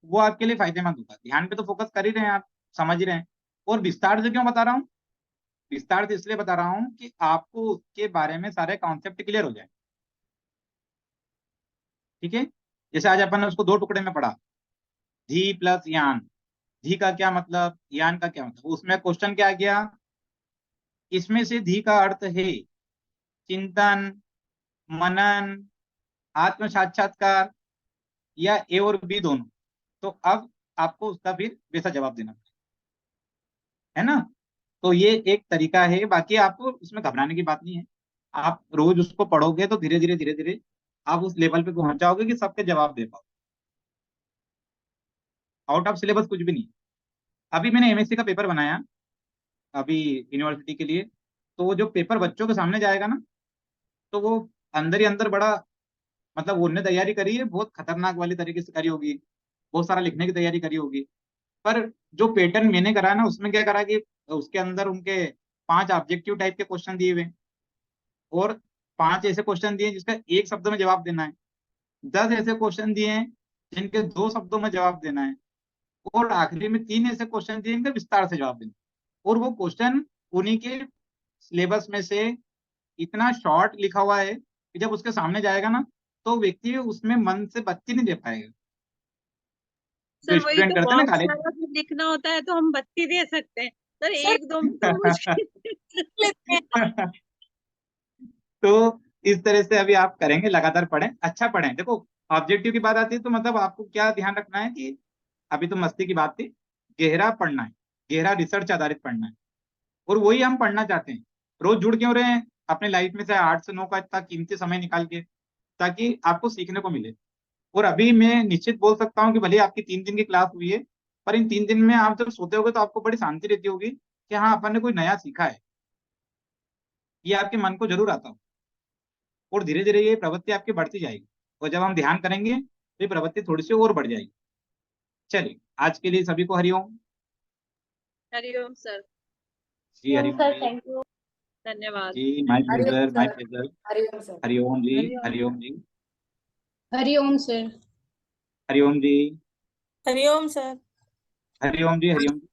वो आपके लिए फायदेमंद होगा। ध्यान पे तो फोकस कर ही रहे हैं आप, समझ ही रहे हैं। और विस्तार से क्यों बता रहा हूँ, विस्तार से इसलिए बता रहा हूँ कि आपको उसके बारे में सारे कॉन्सेप्ट क्लियर हो जाए, ठीक है। जैसे आज अपन ने उसको 2 टुकड़े में पढ़ा, धी प्लस यान। धी का क्या मतलब, यान का क्या मतलब, उसमें क्वेश्चन क्या आ गया, इसमें से धी का अर्थ है चिंतन, मनन, आत्म साक्षात्कार, या ए और बी दोनों। तो अब आपको उसका फिर वैसा जवाब देना है ना। तो ये एक तरीका है, बाकी आपको उसमें घबराने की बात नहीं है। आप रोज उसको पढ़ोगे तो धीरे धीरे आप उस लेवल पे पहुंच जाओगे कि सबके जवाब दे पाओ। आउट ऑफ सिलेबस कुछ भी नहीं। अभी मैंने एमएससी का पेपर बनाया अभी यूनिवर्सिटी के लिए, तो वो जो पेपर बच्चों के सामने जाएगा ना, तो वो अंदर ही अंदर बड़ा, मतलब उनने तैयारी करी है, बहुत खतरनाक वाली तरीके से करी होगी, बहुत सारा लिखने की तैयारी करी होगी। पर जो पैटर्न मैंने करा ना, उसमें क्या करा कि उसके अंदर उनके 5 ऑब्जेक्टिव टाइप के क्वेश्चन दिए हुए, और 5 ऐसे क्वेश्चन दिए जिसका एक शब्द में जवाब देना है, 10 ऐसे क्वेश्चन दिए हैं जिनके 2 शब्दों में जवाब देना है, और आखिरी में 3 ऐसे क्वेश्चन दिए जिनका विस्तार से जवाब देना है। और वो क्वेश्चन उन्हीं के सिलेबस में से इतना शॉर्ट लिखा हुआ है कि जब उसके सामने जाएगा ना, तो व्यक्ति उसमें मन से बत्ती नहीं दे पाएगा। जो सर वही स्टूडेंट तो, करते हैं बहुत ना कॉलेज सारा कुछ लिखना होता है तो हम बत्ती दे सकते हैं सर, सर एक दो में तो मुश्किल। लेते हैं। में तो इस तरह से अभी आप करेंगे, लगातार पढ़ें, अच्छा पढ़ें। देखो, ऑब्जेक्टिव की बात आती है तो मतलब आपको क्या ध्यान रखना है कि अभी तो मस्ती की बात थी, गहरा पढ़ना है, गहरा रिसर्च आधारित पढ़ना है, और वही हम पढ़ना चाहते हैं। रोज जुड़ क्यों रहे हैं अपने लाइफ में से 8 से 9 का इतना कीमती समय निकाल के, ताकि आपको सीखने को मिले। और अभी मैं निश्चित बोल सकता हूँ कि भले आपकी 3 दिन की क्लास हुई है, पर इन 3 दिन में आप जब सोते होगे तो आपको बड़ी शांति रहती होगी कि हाँ, अपन ने कोई नया सीखा है। ये आपके मन को जरूर आता हो, और धीरे धीरे ये प्रवृत्ति आपकी बढ़ती जाएगी, और जब हम ध्यान करेंगे तो ये प्रवृत्ति थोड़ी सी और बढ़ जाएगी। चलिए, आज के लिए सभी को हरिओम। हरिओम सर, जी हरिओम सर, जी। Thank you. धन्यवाद। जी माय हरिओम प्लेजर, माय सर। प्लेजर। हरिओम सर। हरिओम जी, हरिओम। हरिओम जी, हरिओम सर। हरिओम जी, हरिओम सर। हरिओम जी, हरिओम जी।